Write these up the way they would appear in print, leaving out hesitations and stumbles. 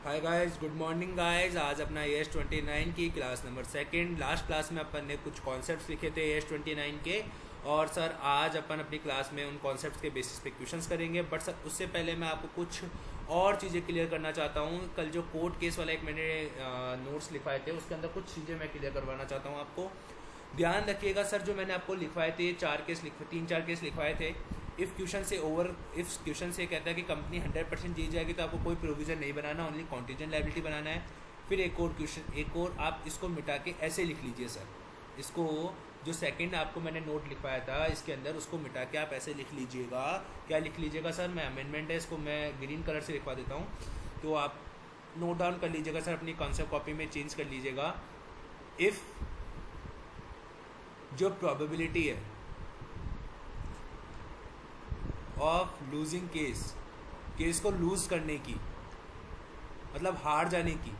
Hi guys, good morning guys. आज अपना AS29 की class number second last class में अपन ने कुछ कॉन्सेप्ट्स लिखे थे AS29 के। और सर आज अपन अपनी क्लास में उन कॉन्सेप्ट्स के बेसिस पे क्वेश्चंस करेंगे। बट सर उससे पहले मैं आपको कुछ और चीज़ें क्लियर करना चाहता हूँ। कल जो कोर्ट केस वाला एक मैंने नोट्स लिखवाए थे उसके अंदर कुछ चीज़ें मैं क्लियर करवाना चाहता हूँ आपको। ध्यान रखिएगा सर, जो मैंने आपको लिखवाए थे तीन चार केस लिखवाए थे। इफ़ क्वेश्चन से कहता है कि कंपनी 100% जीत जाएगी तो आपको कोई प्रोविज़न नहीं बनाना, ओनली कॉन्टीजेंट लायबिलिटी बनाना है। फिर एक और आप इसको मिटा के ऐसे लिख लीजिए सर। इसको जो सेकंड आपको मैंने नोट लिखवाया था इसके अंदर उसको मिटा के आप ऐसे लिख लीजिएगा। क्या लिख लीजिएगा सर? मैं अमेंडमेंट है, इसको मैं ग्रीन कलर से लिखवा देता हूँ, तो आप नोट डाउन कर लीजिएगा सर, अपनी कॉन्सेप्ट कॉपी में चेंज कर लीजिएगा। इफ़ जो प्रोबेबिलिटी है ऑफ लूजिंग केस को लूज करने की, मतलब हार जाने की,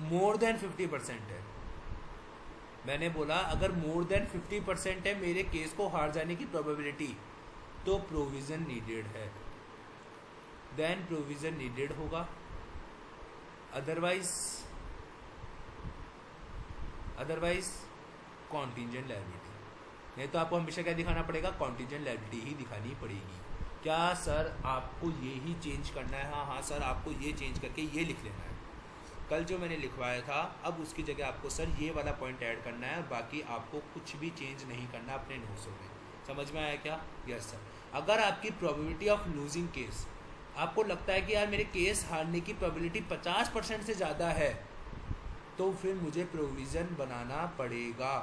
मोर देन 50% है। मैंने बोला अगर मोर देन 50% है मेरे केस को हार जाने की प्रोबेबिलिटी, तो प्रोविज़न नीडेड है, देन प्रोविज़न नीडेड होगा। Otherwise contingent liability. नहीं तो आपको हमेशा क्या दिखाना पड़ेगा? कॉन्टीजेंट लायबिलिटी ही दिखानी पड़ेगी। क्या सर आपको ये ही चेंज करना है? हाँ सर, आपको ये चेंज करके ये लिख लेना है। कल जो मैंने लिखवाया था अब उसकी जगह आपको सर ये वाला पॉइंट ऐड करना है, बाकी आपको कुछ भी चेंज नहीं करना अपने नोट्सों में। समझ में आया क्या? Yes sir. अगर आपकी प्रोबेबिलिटी ऑफ लूजिंग केस, आपको लगता है कि यार मेरे केस हारने की प्रोबेबिलिटी 50% से ज़्यादा है, तो फिर मुझे प्रोविज़न बनाना पड़ेगा।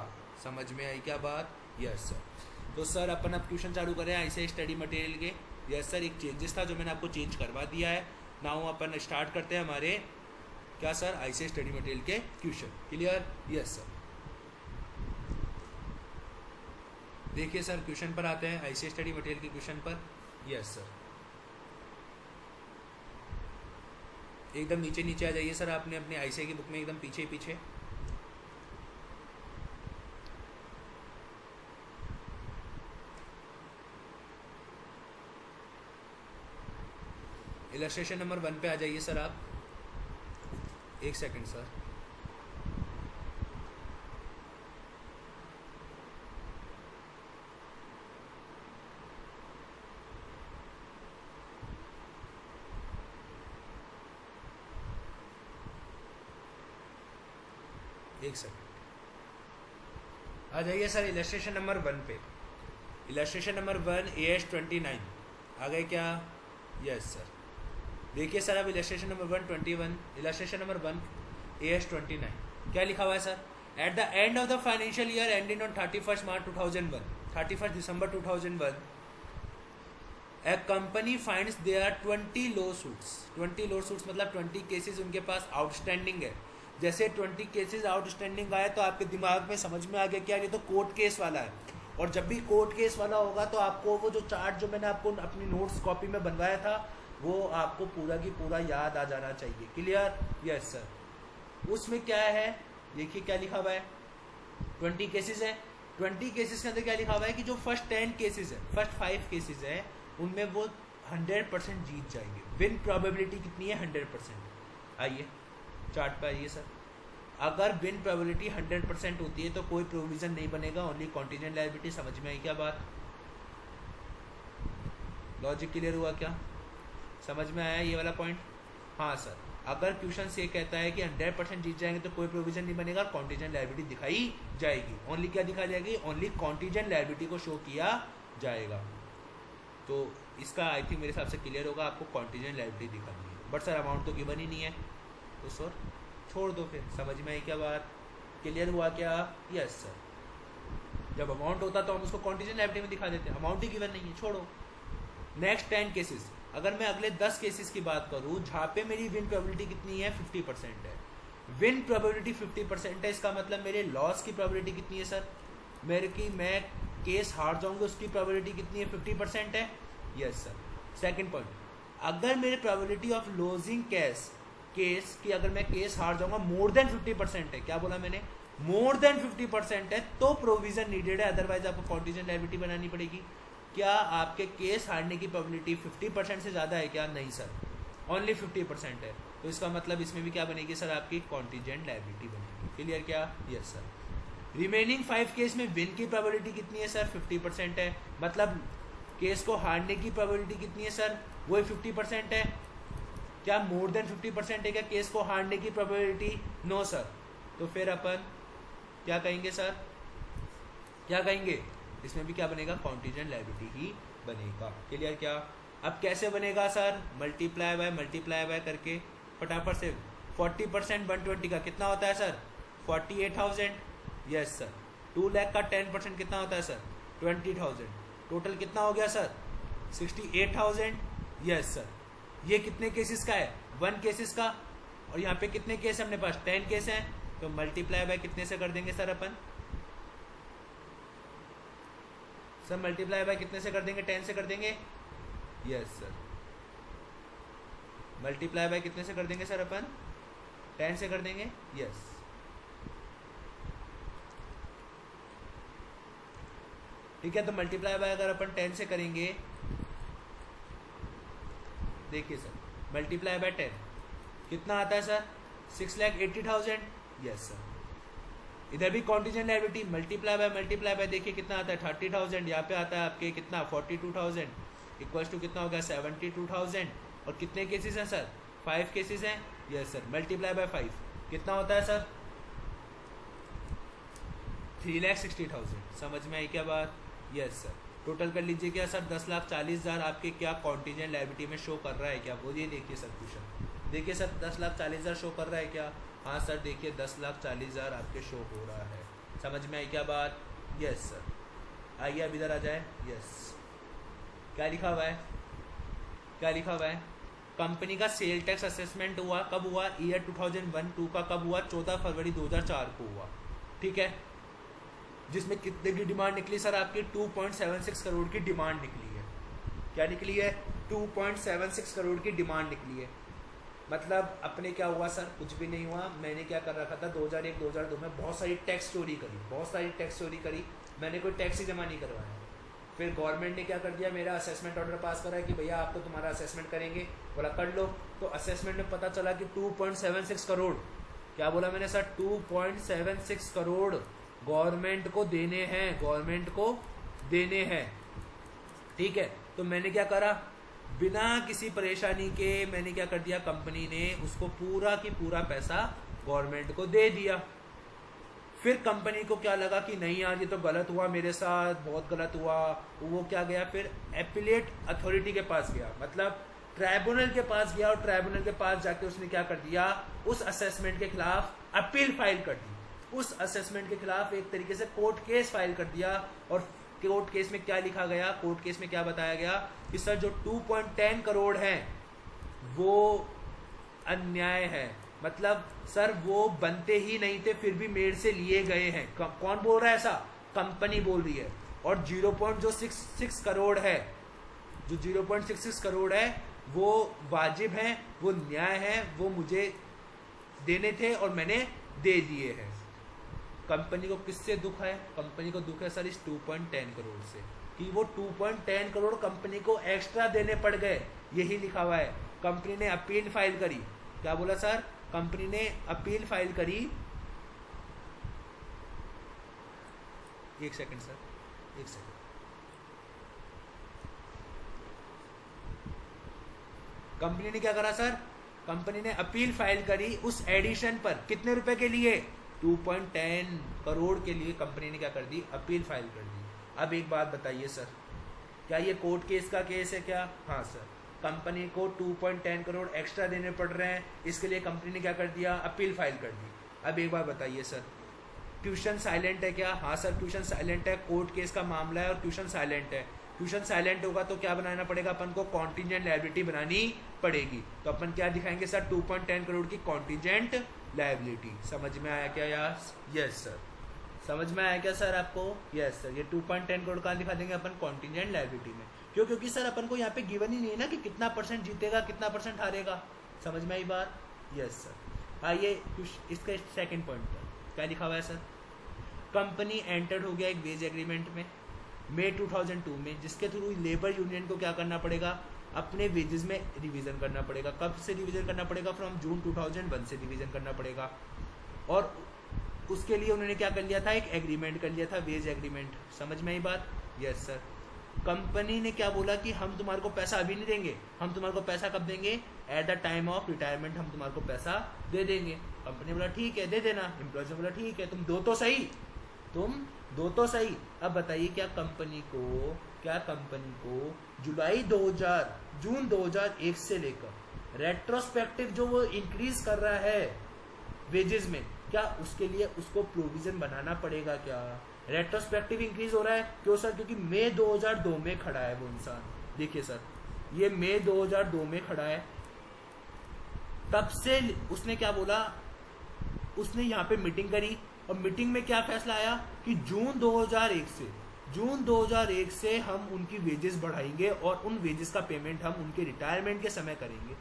समझ में आई क्या बात? Yes sir. तो सर अपन अब ट्यूशन चालू करें ऐसे स्टडी मटेरियल के। यस सर, एक चेंजेस था जो मैंने आपको चेंज करवा दिया है। नाउ अपन स्टार्ट करते हैं हमारे क्या सर ऐसे स्टडी मटेरियल के क्वेश्चन। क्लियर? Yes sir. देखिए सर, क्वेश्चन पर आते हैं, ऐसे स्टडी मटेरियल के क्वेश्चन पर। यस सर, एकदम नीचे नीचे आ जाइए सर, आपने अपने आईसीआई की बुक में एकदम पीछे पीछे। इलस्ट्रेशन नंबर 1 पे आ जाइए सर आप। एक सेकंड सर। एक सेकंड आ जाइए सर इलस्ट्रेशन नंबर 1 पे। इलस्ट्रेशन नंबर 1 AS29 आ गए क्या? Yes sir. देखिए सर, अब illustration number 121, illustration number 1 AS29 क्या लिखा हुआ है sir? At the end of the financial year ending on 31 March 2001, 31 December 2001, a company finds there are 20 law suits. 20 law suits मतलब 20 केसेस उनके पास आउटस्टैंडिंग है। जैसे 20 केसेस आउटस्टैंडिंग आए तो आपके दिमाग में समझ में आ गया क्या ये तो कोर्ट केस वाला है। और जब भी कोर्ट केस वाला होगा तो आपको वो जो चार्ट जो मैंने आपको अपनी नोट्स कॉपी में बनवाया था वो आपको पूरा की पूरा याद आ जाना चाहिए। क्लियर? Yes sir. उसमें क्या है देखिए क्या लिखा हुआ है, 20 केसेस है। 20 केसेस के अंदर क्या लिखा हुआ है कि जो फर्स्ट 10 केसेस है, फर्स्ट 5 केसेस है, उनमें वो 100% जीत जाएंगे। विन प्रोबेबिलिटी कितनी है? 100%। आइए चार्ट पर आइए सर। अगर विन प्रोबेबिलिटी 100% होती है तो कोई प्रोविज़न नहीं बनेगा, ओनली कॉन्टीजेंट लायबिलिटी। समझ में आई क्या बात? लॉजिक क्लियर हुआ क्या? समझ में आया ये वाला पॉइंट? हाँ सर। अगर क्वेश्चन से कहता है कि 100% जीत जाएंगे तो कोई प्रोविज़न नहीं बनेगा, कॉन्टीजेंट लायबिलिटी दिखाई जाएगी। ओनली क्या दिखाई जाएगी? ओनली कॉन्टीजेंट लायबिलिटी को शो किया जाएगा। तो इसका आई थिंक मेरे हिसाब से क्लियर होगा, आपको कॉन्टीजेंट लायबिलिटी दिखानी है। बट सर अमाउंट तो गिवन ही नहीं है, तो सर छोड़ दो फिर। समझ में आई क्या बात? क्लियर हुआ क्या? Yes sir. जब अमाउंट होता तो हम उसको कॉन्टीजेंट लायबिलिटी में दिखा देते हैं, अमाउंट ही गिवन नहीं है, छोड़ो। नेक्स्ट 10 केसेस, अगर मैं अगले 10 केसेस की बात करूं जहाँ पे मेरी विन प्रोबेबिलिटी कितनी है? 50% है। विन प्रोबेबिलिटी 50% है, इसका मतलब मेरे लॉस की प्रोबेबिलिटी कितनी है सर? मैं केस हार जाऊंगा उसकी प्रोबेबिलिटी कितनी है? 50% है। Yes sir. सेकंड पॉइंट, अगर मेरे प्रोबेबिलिटी ऑफ लूजिंग केस की अगर मैं केस हार जाऊंगा मोर देन 50% है, क्या बोला मैंने? मोर देन 50% है तो प्रोविजन नीडेड है, अदरवाइज आपको कॉन्टीजेंट लायबिलिटी बनानी पड़ेगी। क्या आपके केस हारने की प्रोबेबिलिटी 50% से ज़्यादा है क्या? नहीं सर। ओनली 50% है, तो इसका मतलब इसमें भी क्या बनेगी सर, आपकी कॉन्टीजेंट लायबिलिटी बनेगी। क्लियर क्या? Yes sir. रिमेनिंग 5 केस में विन की प्रोबेबिलिटी कितनी है सर? 50% है। मतलब केस को हारने की प्रोबेबिलिटी कितनी है सर? वो 50% है। क्या मोर देन 50% है क्या केस को हारने की प्रोबेबिलिटी? No sir. तो फिर अपन क्या कहेंगे सर, क्या कहेंगे, इसमें भी क्या बनेगा, कॉन्टीजेंट लायबिलिटी ही बनेगा। क्लियर क्या? अब कैसे बनेगा सर? मल्टीप्लाई बाय करके फटाफट से 40% 120 का कितना होता है सर? 48,000। Yes sir. 2 लाख का 10% कितना होता है सर? 20,000। टोटल कितना हो गया सर? 68,000। Yes sir. ये कितने केसेस का है? 1 केसेस का। और यहाँ पे कितने केस है अपने पास? 10 केस हैं। तो मल्टीप्लाई बाय कितने से कर देंगे sir upon? Sir multiply by कितने से कर देंगे? 10 से कर देंगे। Yes sir. मल्टीप्लाई बाय कितने से कर देंगे सर अपन? 10 से कर देंगे। यस। ठीक है, तो मल्टीप्लाई बाय अगर अपन 10 से करेंगे, देखिए सर, मल्टीप्लाई बाय 10 कितना आता है सर? 6,80,000। Yes sir. इधर भी कॉन्टीजेंट लायबिलिटी मल्टीप्लाई बाय देखिए कितना आता है? 30,000। यहाँ पे आता है आपके कितना? 42,000 इक्वल्स टू कितना होगा? 72,000। और कितने केसेस हैं सर? 5 केसेस हैं। Yes sir. मल्टीप्लाई बाय 5 कितना होता है सर? 3,60,000। समझ में आई क्या बात? Yes sir. टोटल कर लीजिए क्या सर? 10,40,000 आपके क्या कॉन्टीजेंट लायबिलिटी में शो कर रहा है क्या? वो ये देखिए सर क्वेश्चन, देखिए सर 10,40,000 शो कर रहा है क्या? हाँ सर, देखिए 10,40,000 आपके शो हो रहा है। समझ में आई क्या बात? Yes sir. आइए अब इधर आ जाए। यस, क्या लिखा हुआ है? क्या लिखा हुआ है? कंपनी का सेल टैक्स असेसमेंट हुआ, कब हुआ? ईयर 2001-2 का कब हुआ? 14 फरवरी 2004 को हुआ। ठीक है, जिसमें कितने की डिमांड निकली सर? आपकी 2.76 करोड़ की डिमांड निकली है। क्या निकली है? 2.76 करोड़ की डिमांड निकली है। मतलब अपने क्या हुआ सर? कुछ भी नहीं हुआ। मैंने क्या कर रखा था 2001-2002 में? बहुत सारी टैक्स चोरी करी, मैंने कोई टैक्स ही जमा नहीं करवाया। फिर गवर्नमेंट ने क्या कर दिया, मेरा असेसमेंट ऑर्डर पास करा कि भैया आप तो तुम्हारा असेसमेंट करेंगे। बोला कर लो। तो असेसमेंट में पता चला कि 2.76 करोड़, क्या बोला मैंने सर? 2.76 करोड़ गवर्नमेंट को देने हैं। ठीक है, तो मैंने क्या करा, बिना किसी परेशानी के मैंने क्या कर दिया, कंपनी ने उसको पूरा की पूरा पैसा गवर्नमेंट को दे दिया। फिर कंपनी को क्या लगा कि नहीं यार ये तो गलत हुआ मेरे साथ, बहुत गलत हुआ। वो क्या गया, फिर एपिलेट अथॉरिटी के पास गया, मतलब ट्राइब्यूनल के पास गया, और ट्राइब्यूनल के पास जाके उसने क्या कर दिया, उस असेसमेंट के खिलाफ अपील फाइल कर दी। उस असेसमेंट के खिलाफ एक तरीके से कोर्ट केस फाइल कर दिया। और कोर्ट केस में क्या लिखा गया, कोर्ट केस में क्या बताया गया कि सर जो 2.10 करोड़ है वो अन्याय है। मतलब सर वो बनते ही नहीं थे, फिर भी मेरे से लिए गए हैं। कौन बोल रहा है ऐसा? कंपनी बोल रही है। और 0.66 करोड़ है, जो 0.66 करोड़ है वो वाजिब है, वो न्याय है, वो मुझे देने थे और मैंने दे दिए हैं। कंपनी को किससे दुख है? कंपनी को दुख है सर इस 2.10 करोड़ से, कि वो 2.10 करोड़ कंपनी को एक्स्ट्रा देने पड़ गए। यही लिखा हुआ है। कंपनी ने अपील फाइल करी। क्या बोला सर? कंपनी ने अपील फाइल करी। एक सेकंड सर, एक सेकंड। कंपनी ने क्या करा सर? कंपनी ने अपील फाइल करी उस एडिशन पर। कितने रुपए के लिए? 2.10 करोड़ के लिए कंपनी ने क्या कर दी, अपील फाइल कर दी। अब एक बात बताइए सर, क्या ये कोर्ट केस का केस है क्या? हाँ सर, कंपनी को 2.10 करोड़ एक्स्ट्रा देने पड़ रहे हैं, इसके लिए कंपनी ने क्या कर दिया, अपील फाइल कर दी। अब एक बात बताइए सर, ट्यूशन साइलेंट है क्या? हाँ सर, ट्यूशन साइलेंट है। कोर्ट केस का मामला है और ट्यूशन साइलेंट है। ट्यूशन साइलेंट होगा तो क्या बनाना पड़ेगा अपन को? कॉन्टीजेंट लायबिलिटी बनानी पड़ेगी। तो अपन क्या दिखाएंगे सर? 2.10 करोड़ की कॉन्टीजेंट लायबिलिटी। समझ में आया क्या यार? यस सर, समझ में आया क्या सर आपको? यस सर, ये 2.10 करोड़ कहाँ दिखा देंगे अपन? कॉन्टीजेंट लायबिलिटी में। क्यों? क्योंकि सर अपन को यहाँ पे गिवन ही नहीं है ना कि कितना परसेंट जीतेगा, कितना परसेंट हारेगा। समझ में आई बात? Yes sir. आइए इसके सेकंड पॉइंट पर क्या लिखा हुआ है सर? कंपनी एंटर्ड हो गया एक वेज एग्रीमेंट में मई 2002 में, जिसके थ्रू लेबर यूनियन को क्या करना पड़ेगा? अपने वेजेस में रिवीजन करना पड़ेगा। कब से रिवीजन करना पड़ेगा? फ्रॉम जून 2001 से रिवीजन करना पड़ेगा। और उसके लिए उन्होंने क्या कर लिया था? एक एग्रीमेंट कर लिया था, वेज एग्रीमेंट। समझ में आई बात? Yes sir. कंपनी ने क्या बोला कि हम तुम्हारे को पैसा अभी नहीं देंगे, हम तुम्हारे को पैसा कब देंगे? At the time of retirement हम तुम्हारे को पैसा दे देंगे। कंपनी बोला ठीक है दे देना। एम्प्लॉयज ने बोला ठीक है, तुम दो तो सही, तुम दो तो सही। अब बताइए क्या कंपनी को जून 2001 से लेकर रेट्रोस्पेक्टिव जो वो इंक्रीज कर रहा है वेजेस में, क्या उसके लिए उसको प्रोविजन बनाना पड़ेगा? क्या रेट्रोस्पेक्टिव इंक्रीज हो रहा है? क्यों सर? क्योंकि मई 2002 में खड़ा है वो इंसान। देखिए सर, ये मई 2002 में खड़ा है, तब से उसने क्या बोला? उसने यहाँ पे मीटिंग करी और मीटिंग में क्या फैसला आया कि जून 2001 से हम उनकी वेजेस बढ़ाएंगे और उन वेजेस का पेमेंट हम उनके रिटायरमेंट के समय करेंगे।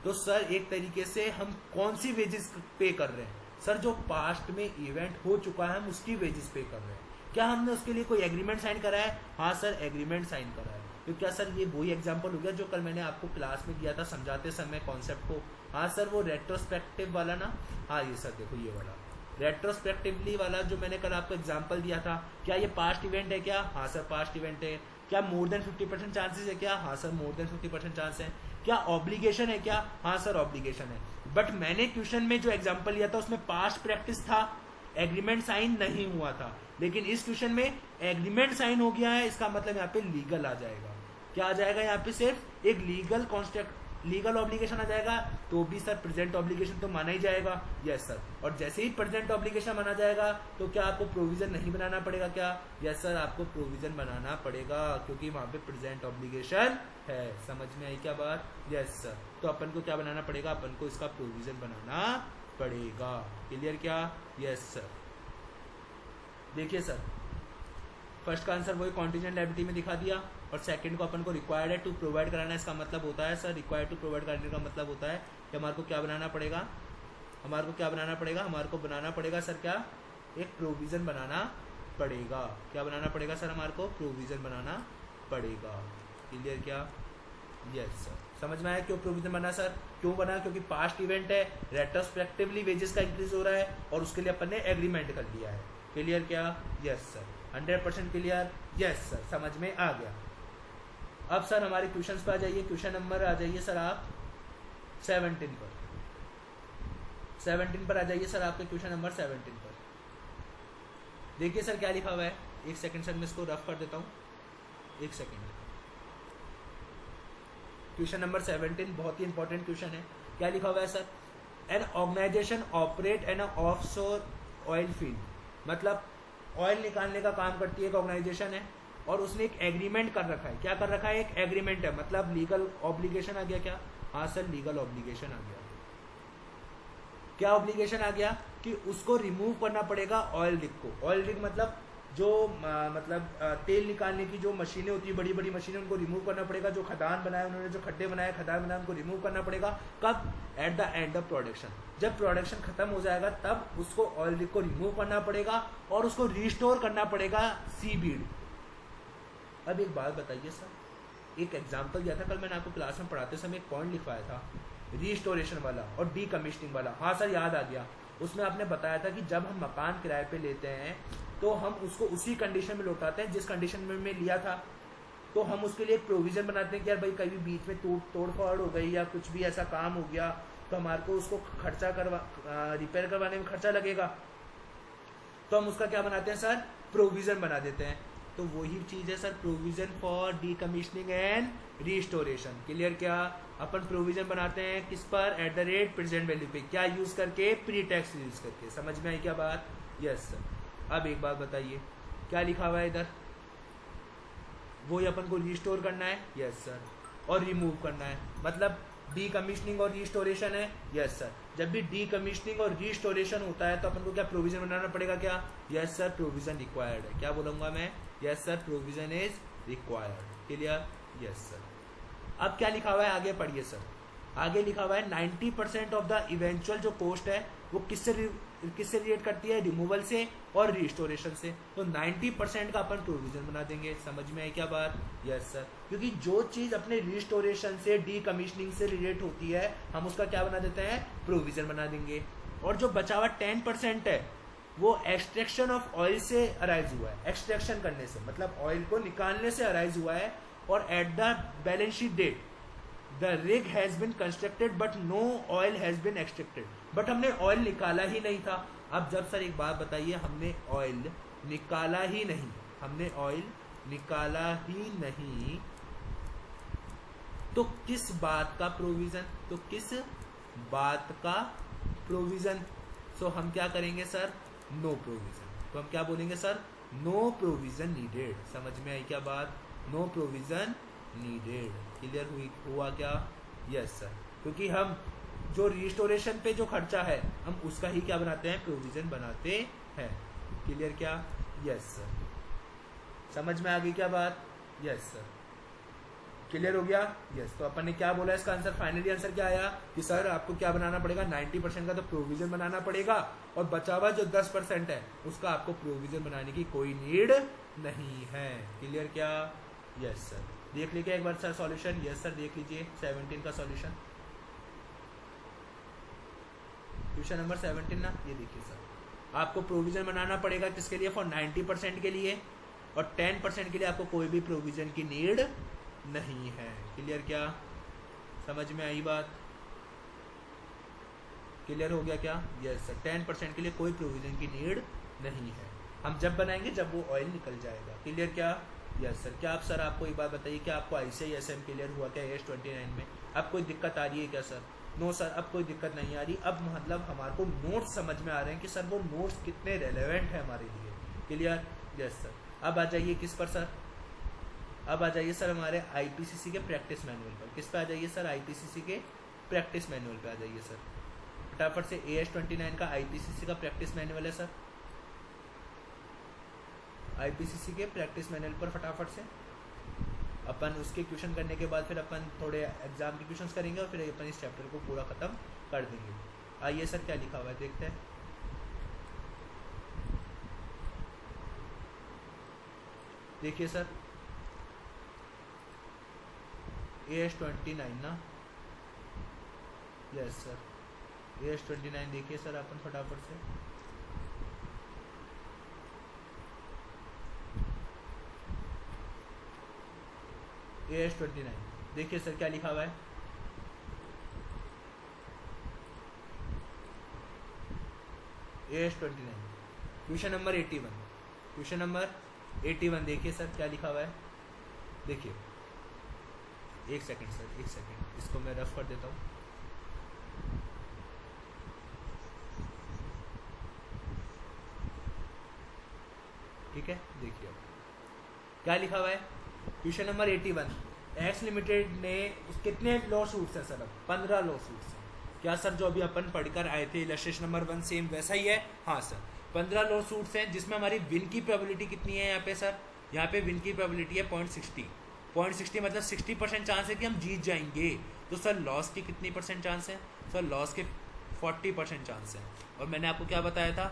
तो सर एक तरीके से हम कौन सी वेजेस पे कर रहे हैं? सर जो पास्ट में इवेंट हो चुका है हम उसकी वेजेस पे कर रहे हैं। क्या हमने उसके लिए कोई एग्रीमेंट साइन करा है? हाँ सर एग्रीमेंट साइन करा है। तो क्या सर ये वही एग्जांपल हो गया जो कल मैंने आपको क्लास में दिया था समझाते समय कॉन्सेप्ट को? हाँ सर वो रेट्रोस्पेक्टिव वाला ना। हाँ ये सर देखो ये वाला रेट्रोस्पेक्टिवली वाला जो मैंने कल आपको एग्जांपल दिया था, क्या ये पास्ट इवेंट है क्या? हाँ सर पास्ट इवेंट है। क्या मोर देन 50% चांसेस है क्या? हाँ सर मोर देन 50% चांस है। क्या ऑब्लिगेशन है क्या? हाँ सर ऑब्लिगेशन है। बट मैंने क्वेश्चन में जो एग्जांपल लिया था उसमें पास्ट प्रैक्टिस था, एग्रीमेंट साइन नहीं हुआ था। लेकिन इस क्वेश्चन में एग्रीमेंट साइन हो गया है, इसका मतलब यहाँ पे लीगल आ जाएगा। क्या आ जाएगा यहाँ पे? सिर्फ एक लीगल कॉन्स्ट्रक्ट, लीगल ऑब्लिगेशन आ जाएगा। तो भी सर प्रेजेंट ऑब्लिगेशन तो माना ही जाएगा। Yes sir. और जैसे ही प्रेजेंट ऑब्लिगेशन माना जाएगा तो क्या आपको प्रोविजन नहीं बनाना पड़ेगा क्या? यस सर आपको प्रोविजन बनाना पड़ेगा क्योंकि वहां पे प्रेजेंट ऑब्लिगेशन है। समझ में आई क्या बात? Yes sir. तो अपन को क्या बनाना पड़ेगा? अपन को इसका प्रोविजन बनाना पड़ेगा। क्लियर क्या? Yes sir. देखिए सर फर्स्ट का आंसर वही कॉन्टीजेंट लायबिलिटी में दिखा दिया, और सेकंड को अपन को रिक्वायर्ड है टू प्रोवाइड कराना। इसका मतलब होता है सर रिक्वायर्ड टू प्रोवाइड करने का मतलब होता है कि हमारे को क्या बनाना पड़ेगा? हमारे को क्या बनाना पड़ेगा? हमारे को बनाना पड़ेगा सर क्या? एक प्रोविजन बनाना पड़ेगा। क्या बनाना पड़ेगा सर? हमारे को प्रोविजन बनाना पड़ेगा। क्लियर क्या? Yes sir. समझ में आया क्यों प्रोविजन बना सर? क्यों बना? क्योंकि पास्ट इवेंट है, रेट्रोस्पेक्टिवली वेजेस का इंक्रीज हो रहा है और उसके लिए अपन ने एग्रीमेंट कर लिया है। क्लियर क्या? Yes sir. 100% clear? Yes sir समझ में आ गया। अब सर हमारे क्वेश्चंस पे आ जाइए। क्वेश्चन नंबर आ जाइए सर आप 17 पर। 17 पर आ जाइए सर, आपके क्वेश्चन नंबर 17 पर। देखिए सर क्या लिखा हुआ है। एक सेकंड सर मैं इसको रफ कर देता हूँ, एक सेकंड। क्वेश्चन नंबर 17 बहुत ही इंपॉर्टेंट क्वेश्चन है। क्या लिखा हुआ है sir? An organisation operate an offshore oil field, मतलब ऑयल निकालने का काम करती है एक ऑर्गेनाइजेशन है और उसने एक एग्रीमेंट कर रखा है। क्या कर रखा है? एक एग्रीमेंट है, मतलब लीगल ऑब्लिगेशन आ गया क्या? हाँ सर लीगल ऑब्लिगेशन आ गया। क्या ऑब्लिगेशन आ गया? कि उसको रिमूव करना पड़ेगा ऑयल रिग को। ऑयल रिग मतलब जो तेल निकालने की जो मशीनें होती है, बड़ी बड़ी मशीनें, उनको रिमूव करना पड़ेगा। जो खदान बनाए उन्होंने, जो खड्डे बनाए, खदान बनाए, उनको रिमूव करना पड़ेगा। कब? Eight the end of production. जब प्रोडक्शन खत्म हो जाएगा तब उसको ऑयल रिग को रिमूव करना पड़ेगा और उसको रिस्टोर करना पड़ेगा सी बीड। अब एक बात बताइए सर, एक एग्जाम्पल दिया था कल मैंने आपको क्लास में पढ़ाते समय, एक पॉइंट लिखवाया था रिस्टोरेशन वाला और डीकमीशनिंग वाला। हाँ सर याद आ गया। उसमें आपने बताया था कि जब हम मकान किराए पे लेते हैं तो हम उसको उसी कंडीशन में लौटाते हैं जिस कंडीशन में लिया था। तो हम उसके लिए एक प्रोविजन बनाते हैं कि यार भाई कभी बीच में तोड़ फोड़ हो गई या कुछ भी ऐसा काम हो गया तो हमारे को उसको खर्चा रिपेयर करवाने में खर्चा लगेगा, तो हम उसका क्या बनाते हैं सर? प्रोविजन बना देते हैं। तो वही चीज है sir provision for decommissioning and restoration. Clear क्या? अपन प्रोविजन बनाते हैं किस पर? At the rate present value पे। क्या यूज करके? प्री टैक्स यूज करके। समझ में आई क्या बात? Yes sir. अब एक बात बताइए क्या लिखा हुआ है इधर? वो ही अपन को रिस्टोर करना है। Yes sir. और रिमूव करना है, मतलब डीकमीशनिंग और रिस्टोरेशन है। Yes sir. जब भी डीकमीशनिंग और रिस्टोरेशन होता है तो अपन को क्या प्रोविजन बनाना पड़ेगा क्या? यस सर प्रोविजन रिक्वायर्ड है। क्या बोलूंगा मैं? Yes sir provision is required. Clear? Yes sir. अब क्या लिखा हुआ है आगे पढ़िए सर। आगे लिखा हुआ है 90% ऑफ द इवेंचुअल जो कॉस्ट है वो किससे रिलेट करती है, रिमूवल से और रिस्टोरेशन से। तो 90% का अपन प्रोविजन बना देंगे। समझ में आई क्या बात? Yes sir. क्योंकि जो चीज अपने रिस्टोरेशन से डीकमीशनिंग से रिलेट होती है हम उसका क्या बना देते हैं, प्रोविजन बना देंगे। और जो बचा हुआ 10% है वो एक्सट्रैक्शन ऑफ ऑयल से अराइज हुआ है, एक्सट्रैक्शन करने से मतलब ऑयल को निकालने से अराइज हुआ है। और at the balance sheet date the rig has been constructed but no oil has been extracted, but हमने ऑयल निकाला ही नहीं था। अब जब सर एक बात बताइए, हमने ऑयल निकाला ही नहीं, हमने ऑयल निकाला ही नहीं, तो किस बात का प्रोविजन, तो किस बात का प्रोविजन? सो हम क्या करेंगे सर, नो प्रोविजन। तो हम क्या बोलेंगे सर, नो प्रोविजन नीडेड। समझ में आई क्या बात? No provision needed. क्लियर हुआ क्या? Yes sir. क्योंकि हम जो रिस्टोरेशन पे जो खर्चा है हम उसका ही क्या बनाते हैं, प्रोविजन बनाते हैं। क्लियर क्या? Yes sir. समझ में आ गई क्या बात? Yes sir. क्लियर हो गया? यस। तो अपन ने क्या बोला इसका आंसर, फाइनली आंसर क्या आया कि सर आपको क्या बनाना पड़ेगा, 90% का तो प्रोविजन बनाना पड़ेगा और बचा हुआ जो 10% है उसका आपको प्रोविजन बनाने की कोई नीड नहीं है। क्लियर क्या? Yes sir. देख लीजिए एक बार सर सॉल्यूशन। यस सर देख लीजिए 17 का सॉल्यूशन, क्वेश्चन नंबर 17 ना, ये देखिए सर। आपको प्रोविजन बनाना पड़ेगा किसके लिए, फॉर 90% के लिए, और 10% के लिए आपको कोई भी प्रोविजन की नीड नहीं है। क्लियर क्या? समझ में आई बात? क्लियर हो गया क्या? Yes sir. 10% के लिए कोई प्रोविजन की नीड नहीं है, हम जब बनाएंगे जब वो ऑयल निकल जाएगा। क्लियर क्या? Yes sir. क्या आप सर आपको एक बात बताइए, क्या आपको ICISM क्लियर हुआ क्या AS 29 में? अब कोई दिक्कत आ रही है क्या सर? नो सर, अब कोई दिक्कत नहीं आ रही। अब मतलब हमारे को नोट्स समझ में आ रहे हैं कि सर वो नोट्स कितने रेलेवेंट है हमारे लिए। क्लियर? Yes sir. अब आ जाइए किस पर सर, अब आ जाइए सर हमारे IPCC के प्रैक्टिस मैनुअल पर। किस पे आ जाइए सर, IPCC के प्रैक्टिस मैनुअल पे आ जाइए सर फटाफट से। AS 29 का IPCC का प्रैक्टिस मैनुअल है सर, IPCC के प्रैक्टिस मैनुअल पर फटाफट से अपन उसके क्वेश्चन करने के बाद फिर अपन थोड़े एग्जाम के क्वेश्चंस करेंगे और फिर अपन इस चैप्टर को पूरा खत्म कर देंगे। आइए सर क्या लिखा हुआ है देखते हैं। देखिए सर AS 29 ना, यस सर AS 29 देखिए सर अपन फटाफट से। AS 29 देखिए सर क्या लिखा हुआ है। AS 29 question number 81, question number 81 देखिए सर क्या लिखा हुआ है। देखिए एक सेकंड सर, एक सेकंड, इसको मैं रफ कर देता हूँ। ठीक है, देखिए क्या लिखा हुआ है। क्वेश्चन नंबर 81, एक्स लिमिटेड ने कितने लॉ सूट्स हैं सर? अब 15 लॉ सूट्स हैं। क्या सर जो अभी अपन पढ़कर आए थे इलस्ट्रेशन नंबर 1 सेम वैसा ही है? हाँ सर, 15 लॉ सूट्स हैं जिसमें हमारी विन की प्रोबेबिलिटी कितनी है यहाँ पे सर? यहाँ पे विन की प्रोबेबिलिटी है 0.60 मतलब 60% चांस है कि हम जीत जाएंगे। तो सर लॉस की कितनी परसेंट चांस है? सर लॉस के 40% चांस है। और मैंने आपको क्या बताया था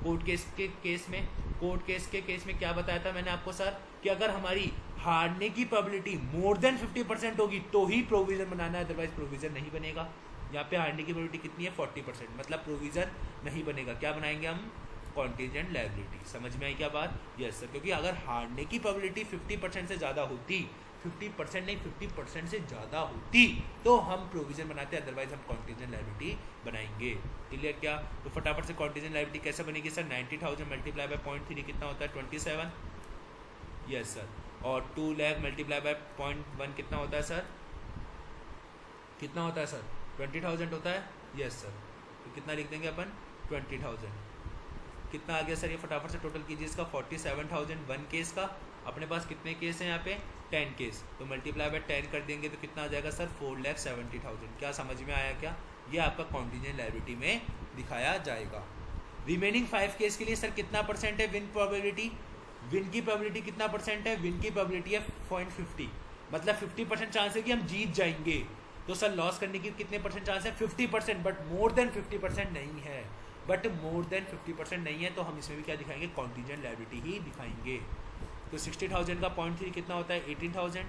कोर्ट केस के केस में, कोर्ट केस के केस में क्या बताया था मैंने आपको सर कि अगर हमारी हारने की प्रोबेबिलिटी मोर देन 50% होगी तो ही प्रोविजन बनाना है, अदरवाइज प्रोविजन नहीं बनेगा। यहाँ पे हारने की प्रोबेबिलिटी कितनी है 40%, मतलब प्रोविजन नहीं बनेगा। क्या बनाएंगे हम? Contingent liability. समझ में आई क्या बात? Yes sir. क्योंकि अगर हारने की प्रोबेबिलिटी 50% से ज़्यादा होती, 50% नहीं 50% से ज़्यादा होती तो हम प्रोविजन बनाते, अदरवाइज हम कॉन्टीजेंट लायबिलिटी बनाएंगे। क्लियर क्या? तो फटाफट से कॉन्टीजेंट लायबिलिटी कैसे बनेगी सर? 90,000 मल्टीप्लाई बाय 0.3 कितना होता है? 27। Yes sir. और 2 लाख मल्टीप्लाई बाय 0.1 कितना होता है सर? कितना होता है सर? 20,000 होता है। Yes sir. तो कितना लिख देंगे अपन? 20,000। कितना आ गया सर? ये फटाफट से टोटल कीजिए इसका। 47,000 वन केस का। अपने पास कितने केस हैं यहाँ पे? 10 केस। तो मल्टीप्लाई बाय 10 कर देंगे तो कितना आ जाएगा सर? 4,70,000। क्या समझ में आया क्या? ये आपका कॉन्टीजेंट लायबिलिटी में दिखाया जाएगा। रिमेनिंग 5 केस के लिए सर कितना परसेंट है विन प्रोबेबिलिटी? विन की प्रोबेबिलिटी कितना परसेंट है? विन की प्रोबेबिलिटी है 0.50, मतलब 50% चांस है कि हम जीत जाएंगे। तो सर लॉस करने की कितने परसेंट चांस है? 50%, बट मोर देन 50% नहीं है। बट मोर देन 50% नहीं है तो हम इसमें भी क्या दिखाएंगे? कॉन्टीजेंट लायबिलिटी ही दिखाएंगे। तो 60,000 का 0.3 कितना होता है? 18,000।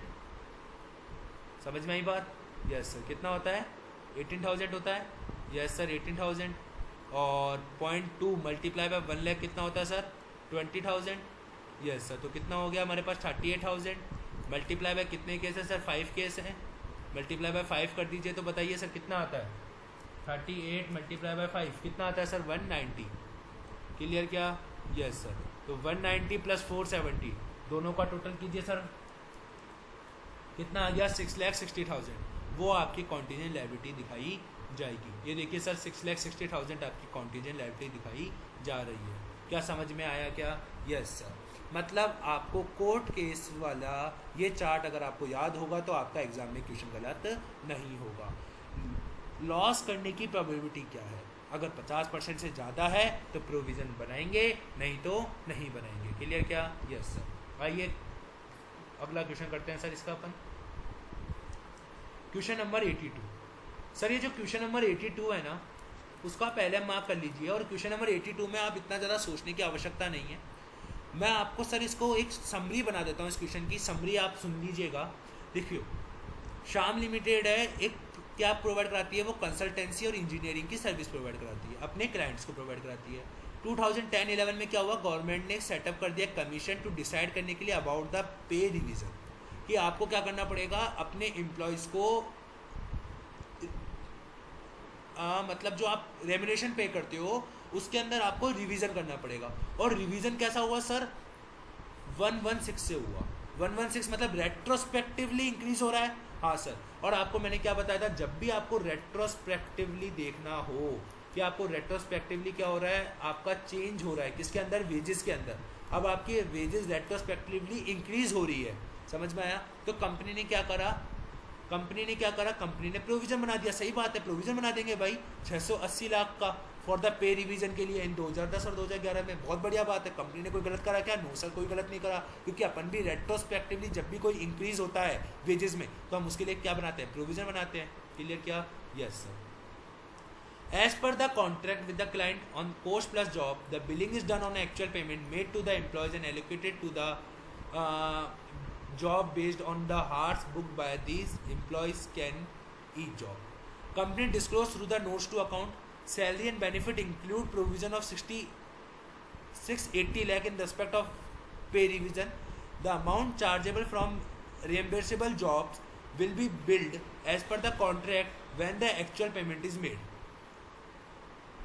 समझ में आई बात? Yes sir. कितना होता है? 18,000 होता है। Yes sir 18,000। और 0.2 मल्टीप्लाई बाय 1 लाख कितना होता है सर? 20,000। Yes sir. तो कितना हो गया हमारे पास? 38,000। मल्टीप्लाई बाय कितने केस है सर? 5 केस है। मल्टीप्लाई बाय 5 कर दीजिए तो बताइए सर कितना आता है? 38 मल्टीप्लाई बाय 5 कितना आता है सर? 190। क्लियर क्या? Yes sir. तो 190 प्लस 470 दोनों का टोटल कीजिए सर, कितना आ गया? 6,60,000। वो आपकी कॉन्टीजेंट लायबिलिटी दिखाई जाएगी। ये देखिए सर 6,60,000 आपकी कॉन्टीजेंट लायबिलिटी दिखाई जा रही है। क्या समझ में आया क्या? Yes sir. मतलब आपको कोर्ट केस वाला ये चार्ट अगर आपको याद होगा तो आपका एग्जाम में क्वेश्चन गलत नहीं होगा। लॉस करने की प्रोबेबिलिटी क्या है? अगर 50% से ज़्यादा है तो प्रोविज़न बनाएंगे, नहीं तो नहीं बनाएंगे। क्लियर क्या? Yes sir. आइए अगला क्वेश्चन करते हैं सर इसका अपन। Question number 82। सर ये जो क्वेश्चन नंबर 82 है ना, उसका पहले मार्क कर लीजिए। और क्वेश्चन नंबर 82 में आप इतना ज़्यादा सोचने की आवश्यकता नहीं है। मैं आपको सर इसको एक समरी बना देता हूँ। इस क्वेश्चन की समरी आप सुन लीजिएगा। देखियो, श्याम लिमिटेड है, एक क्या प्रोवाइड कराती है? वो कंसल्टेंसी और इंजीनियरिंग की सर्विस प्रोवाइड कराती है, अपने क्लाइंट्स को प्रोवाइड कराती है। 2010-11 में क्या हुआ? गवर्नमेंट ने सेटअप कर दिया कमीशन टू डिसाइड करने के लिए अबाउट द पे रिवीजन, कि आपको क्या करना पड़ेगा? अपने एम्प्लॉयज़ को मतलब जो आप रेम्यूनरेशन पे करते हो उसके अंदर आपको रिवीजन करना पड़ेगा। और रिवीजन कैसा हुआ सर? 116 से हुआ। 116 मतलब रेट्रोस्पेक्टिवली इंक्रीज हो रहा है। हाँ सर। और आपको मैंने क्या बताया था? जब भी आपको रेट्रोस्पेक्टिवली देखना हो कि आपको रेट्रोस्पेक्टिवली क्या हो रहा है, आपका चेंज हो रहा है किसके अंदर? वेजेस के अंदर। अब आपकी वेजेस रेट्रोस्पेक्टिवली इंक्रीज हो रही है। समझ में आया? तो कंपनी ने क्या करा? कंपनी ने प्रोविजन बना दिया। सही बात है, प्रोविजन बना देंगे भाई 680 लाख का फॉर द पे रिवीजन के लिए इन 2010 और 2011 में। बहुत बढ़िया बात है। कंपनी ने कोई गलत करा क्या? नो सर, कोई गलत नहीं करा, क्योंकि अपन भी रेट्रोस्पेक्टिवली जब भी कोई इंक्रीज होता है वेजेस में तो हम उसके लिए क्या बनाते हैं? प्रोविजन बनाते हैं। क्लियर क्या? Yes sir. As per the contract with the client on cost plus job, the billing is done on actual payment made to the employees and allocated to the job based on the hours booked by these employees can each job. Company disclosed through the notes to account. Salary and benefit include provision of 680 lakh in respect of pay revision. The amount chargeable from reimbursable jobs will be billed as per the contract when the actual payment is made.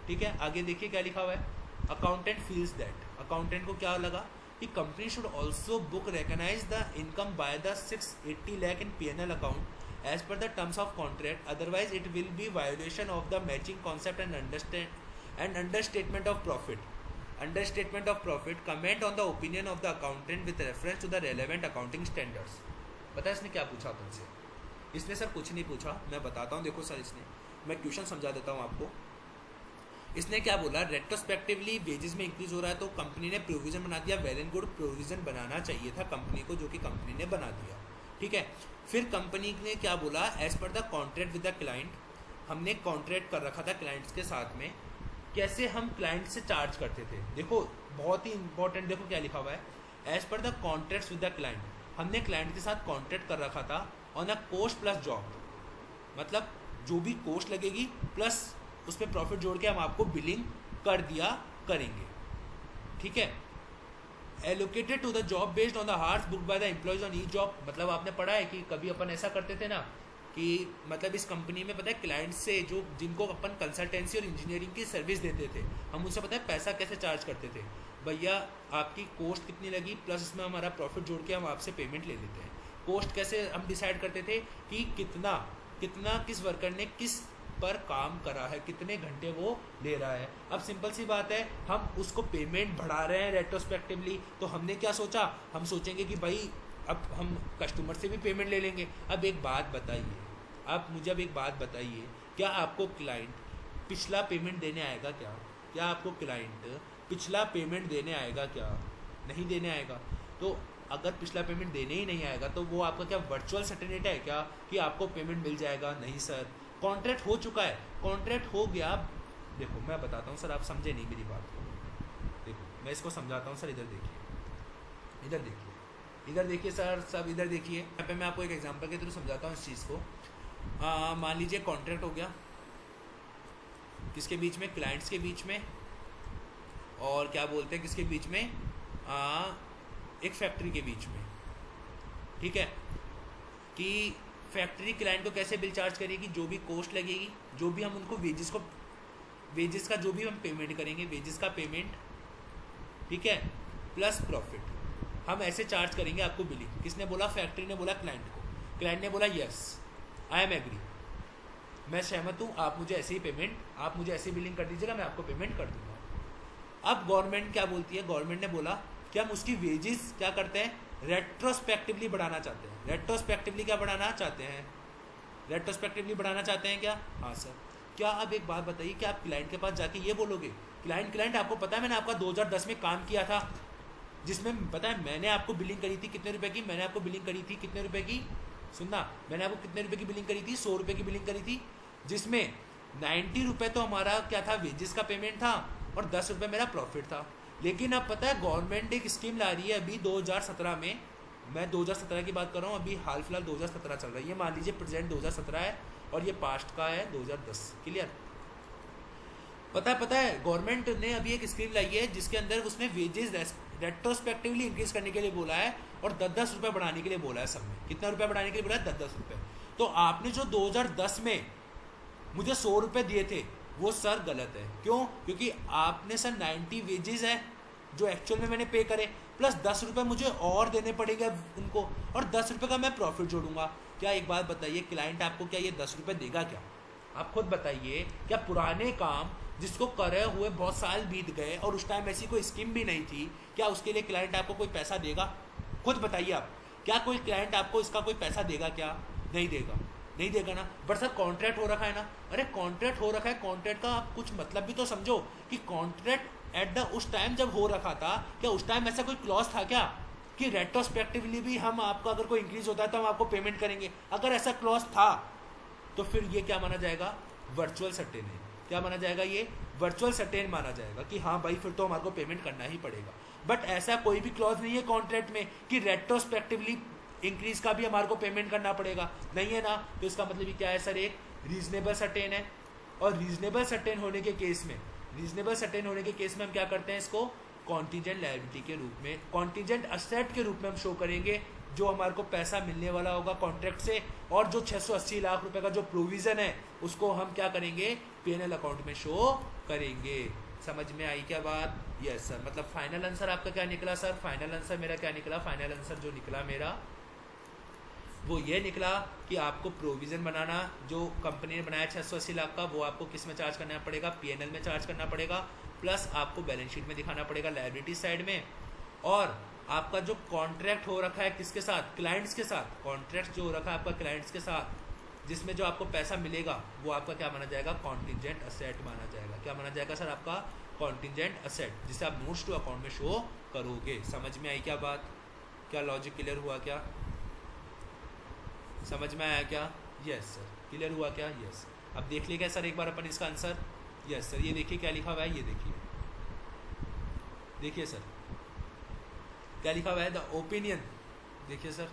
ठीक है, आगे देखिए क्या लिखा हुआ है। Accountant feels that, accountant को क्या लगा कि company should also book recognise the income by the 680 lakh in P&L account as per the terms of contract, otherwise it will be violation of the matching concept and understatement of profit. Understatement of profit, comment on the opinion of the accountant with reference to the relevant accounting standards. पता है इसने क्या पूछा अपन से? इसने sir कुछ नहीं पूछा, मैं बताता हूँ। देखो सर, इसने, मैं क्वेश्चन समझा देता हूँ आपको। इसने क्या बोला? रेट्रोस्पेक्टिवली वेजेस में इंक्रीज हो रहा है तो कंपनी ने प्रोविजन बना दिया। वेल एंड गुड, प्रोविजन बनाना चाहिए था कंपनी को, जो कि कंपनी ने बना दिया। ठीक है। फिर कंपनी ने क्या बोला? As per the contract with the client, हमने कॉन्ट्रैक्ट कर रखा था क्लाइंट्स के साथ में, कैसे हम क्लाइंट से चार्ज करते थे। देखो बहुत ही इंपॉर्टेंट, देखो क्या लिखा हुआ है। As per the contract with the client, हमने क्लाइंट के साथ कॉन्ट्रैक्ट कर रखा था on a cost plus job, मतलब जो भी कोस्ट लगेगी प्लस उस पर प्रॉफिट जोड़ के हम आपको बिलिंग कर दिया करेंगे। ठीक है। Allocated to the job based on the hours book by the employees on each job, मतलब आपने पढ़ा है कि कभी अपन ऐसा करते थे ना कि मतलब इस कंपनी में पता है क्लाइंट्स से जो जिनको अपन कंसल्टेंसी और इंजीनियरिंग की सर्विस देते थे, हम उनसे पता है पैसा कैसे चार्ज करते थे? भैया आपकी कोस्ट कितनी लगी प्लस उसमें हमारा प्रॉफिट जोड़ के हम आपसे पेमेंट ले लेते हैं। कोस्ट कैसे हम डिसाइड करते थे कि कितना किस वर्कर ने किस पर काम करा है, कितने घंटे वो ले रहा है। अब सिंपल सी बात है, हम उसको पेमेंट बढ़ा रहे हैं रेट्रोस्पेक्टिवली, तो हमने क्या सोचा? हम सोचेंगे कि भाई अब हम कस्टमर से भी पेमेंट ले लेंगे। अब एक बात बताइए, आप मुझे अब एक बात बताइए, क्या आपको क्लाइंट पिछला पेमेंट देने आएगा क्या? क्या आपको क्लाइंट पिछला पेमेंट देने आएगा क्या? नहीं देने आएगा। तो अगर पिछला पेमेंट देने ही नहीं आएगा तो वो आपका क्या वर्चुअल सर्टेनिटी है क्या कि आपको पेमेंट मिल जाएगा? नहीं सर, कॉन्ट्रैक्ट हो चुका है, कॉन्ट्रैक्ट हो गया। देखो मैं बताता हूँ सर, आप समझे नहीं मेरी बात को। देखो मैं इसको समझाता हूँ सर, इधर देखिए, इधर देखिए, इधर देखिए सर, सब इधर देखिए। यहाँ पे मैं आपको एक एग्जांपल के थ्रू समझाता हूँ इस चीज़ को। मान लीजिए कॉन्ट्रैक्ट हो गया किसके बीच में? क्लाइंट्स के बीच में, और क्या बोलते हैं किसके बीच में? एक फैक्ट्री के बीच में। ठीक है, कि फैक्ट्री क्लाइंट को कैसे बिल चार्ज करेगी, जो भी कॉस्ट लगेगी, जो भी हम उनको वेजेस का जो भी हम पेमेंट करेंगे, वेजेस का पेमेंट, ठीक है, प्लस प्रॉफिट, हम ऐसे चार्ज करेंगे आपको बिलिंग। किसने बोला? फैक्ट्री ने बोला क्लाइंट को। क्लाइंट ने बोला यस आई एम एग्री, मैं सहमत हूँ, आप मुझे ऐसे ही पेमेंट, आप मुझे ऐसे बिलिंग कर दीजिएगा, मैं आपको पेमेंट कर दूंगा। अब गवर्नमेंट क्या बोलती है? गवर्नमेंट ने बोला कि हम उसकी वेजेस क्या करते हैं? रेट्रोस्पेक्टिवली बढ़ाना चाहते हैं। रेट्रोस्पेक्टिवली क्या बढ़ाना चाहते हैं? रेट्रोस्पेक्टिवली बढ़ाना चाहते हैं क्या? हाँ सर। क्या अब एक बात बताइए कि आप क्लाइंट के पास जाके ये बोलोगे, क्लाइंट आपको पता है मैंने आपका 2010 में काम किया था, जिसमें पता है मैंने आपको बिलिंग करी थी कितने रुपए की? मैंने आपको बिलिंग करी थी कितने रुपए की? सुनना, मैंने आपको कितने रुपए की बिलिंग करी थी? 100 रुपए की बिलिंग करी थी, जिसमें 90 रुपए तो हमारा क्या था? वेजेस का पेमेंट था, और 10 रुपये मेरा प्रॉफिट था। लेकिन अब पता है गवर्नमेंट एक स्कीम ला रही है अभी 2017 में, मैं 2017 की बात कर रहा हूँ, अभी हाल फिलहाल 2017 चल रहा है, ये मान लीजिए प्रेजेंट 2017 है और ये पास्ट का है 2010। क्लियर? पता है गवर्नमेंट ने अभी एक स्कीम लाई है जिसके अंदर उसने वेजेस रेट्रोस्पेक्टिवली इंक्रीज करने के लिए बोला है, और 10-10 रुपये बढ़ाने के लिए बोला है। सब में कितना रुपये बढ़ाने के लिए बोला है? 10-10 रुपये। तो आपने जो 2010 में मुझे 100 रुपये दिए थे वो सर गलत है। क्यों? क्योंकि आपने सर 90 वेजेस है जो एक्चुअल में मैंने पे करे, प्लस 10 रुपये मुझे और देने पड़ेंगे उनको, और 10 रुपये का मैं प्रॉफिट जोड़ूंगा। क्या एक बात बताइए, क्लाइंट आपको क्या ये 10 रुपये देगा क्या? आप खुद बताइए। क्या पुराने काम जिसको करे हुए बहुत साल बीत गए और उस टाइम ऐसी कोई स्कीम भी नहीं थी, क्या उसके लिए क्लाइंट आपको कोई पैसा देगा? खुद बताइए आप, क्या कोई क्लाइंट आपको इसका कोई पैसा देगा क्या? नहीं देगा, नहीं देगा ना। बट सर कॉन्ट्रैक्ट हो रखा है ना। अरे कॉन्ट्रैक्ट हो रखा है, कॉन्ट्रैक्ट का आप कुछ मतलब भी तो समझो कि कॉन्ट्रैक्ट एट द उस टाइम जब हो रखा था, क्या उस टाइम ऐसा कोई क्लॉज था क्या कि रेट्रोस्पेक्टिवली भी हम आपका अगर कोई इंक्रीज होता है तो हम आपको पेमेंट करेंगे? अगर ऐसा क्लॉज था तो फिर ये क्या माना जाएगा? वर्चुअल सर्टेन है। क्या माना जाएगा? ये वर्चुअल सर्टेन माना जाएगा कि हाँ भाई फिर तो हमारे को पेमेंट करना ही पड़ेगा। बट ऐसा कोई भी क्लॉज नहीं है कॉन्ट्रैक्ट में कि रेट्रोस्पेक्टिवली इंक्रीज का भी हमारे को पेमेंट करना पड़ेगा, नहीं है ना। तो इसका मतलब क्या है सर? एक रीजनेबल सर्टेन है, और रीजनेबल सर्टेन होने के केस में, रीजनेबल सर्टेन होने के केस में हम क्या करते हैं? इसको कॉन्टीजेंट लायबिलिटी के रूप में, कॉन्टीजेंट असेट के रूप में हम शो करेंगे, जो हमारे को पैसा मिलने वाला होगा कॉन्ट्रैक्ट से, और जो 680 लाख रुपए का जो प्रोविजन है उसको हम क्या करेंगे? पीएनएल अकाउंट में शो करेंगे। समझ में आई क्या बात? Yes sir. मतलब फाइनल आंसर आपका क्या निकला सर? फाइनल आंसर मेरा क्या निकला? फाइनल आंसर जो निकला मेरा वो ये निकला कि आपको प्रोविज़न बनाना, जो कंपनी ने बनाया 680 लाख का, वो आपको किस में चार्ज करना पड़ेगा? पीएनएल में चार्ज करना पड़ेगा, प्लस आपको बैलेंस शीट में दिखाना पड़ेगा लायबिलिटी साइड में। और आपका जो कॉन्ट्रैक्ट हो रखा है किसके साथ? क्लाइंट्स के साथ। कॉन्ट्रैक्ट जो हो रखा है आपका क्लाइंट्स के साथ, जिसमें जो आपको पैसा मिलेगा वो आपका क्या माना जाएगा? कॉन्टिजेंट असेट माना जाएगा। क्या माना जाएगा सर? आपका कॉन्टिजेंट असेट, जिसे आप नोट्स टू अकाउंट में शो करोगे। समझ में आई क्या बात? क्या लॉजिक क्लियर हुआ? क्या समझ में आया क्या? Yes sir. क्लियर हुआ क्या? यस। अब देख लीजिए सर एक बार अपन इसका आंसर। Yes sir. ये देखिए क्या लिखा हुआ है, ये देखिए, देखिए सर क्या लिखा हुआ है? द ओपिनियन, देखिए सर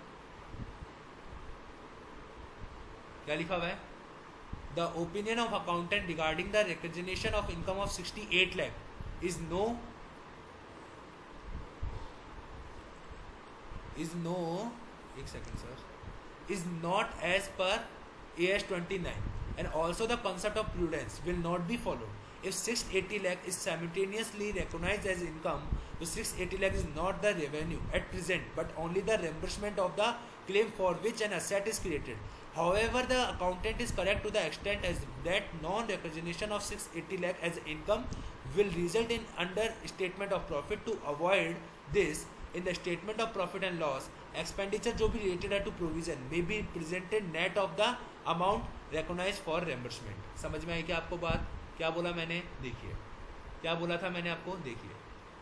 क्या लिखा हुआ है? The opinion of accountant regarding the recognition of income of 68 lakh is no एक second sir, is not as per AS 29, and also the concept of prudence will not be followed. If 680 lakh is simultaneously recognized as income, so 680 lakh is not the revenue at present, but only the reimbursement of the claim for which an asset is created. However, the accountant is correct to the extent as that non-recognition of 680 lakh as income will result in understatement of profit. To avoid this, in the statement of profit and loss, expenditure जो भी related है to provision may be presented net of the amount recognized for reimbursement. समझ में आई क्या आपको बात? क्या बोला मैंने? देखिए क्या बोला था मैंने आपको, देखिए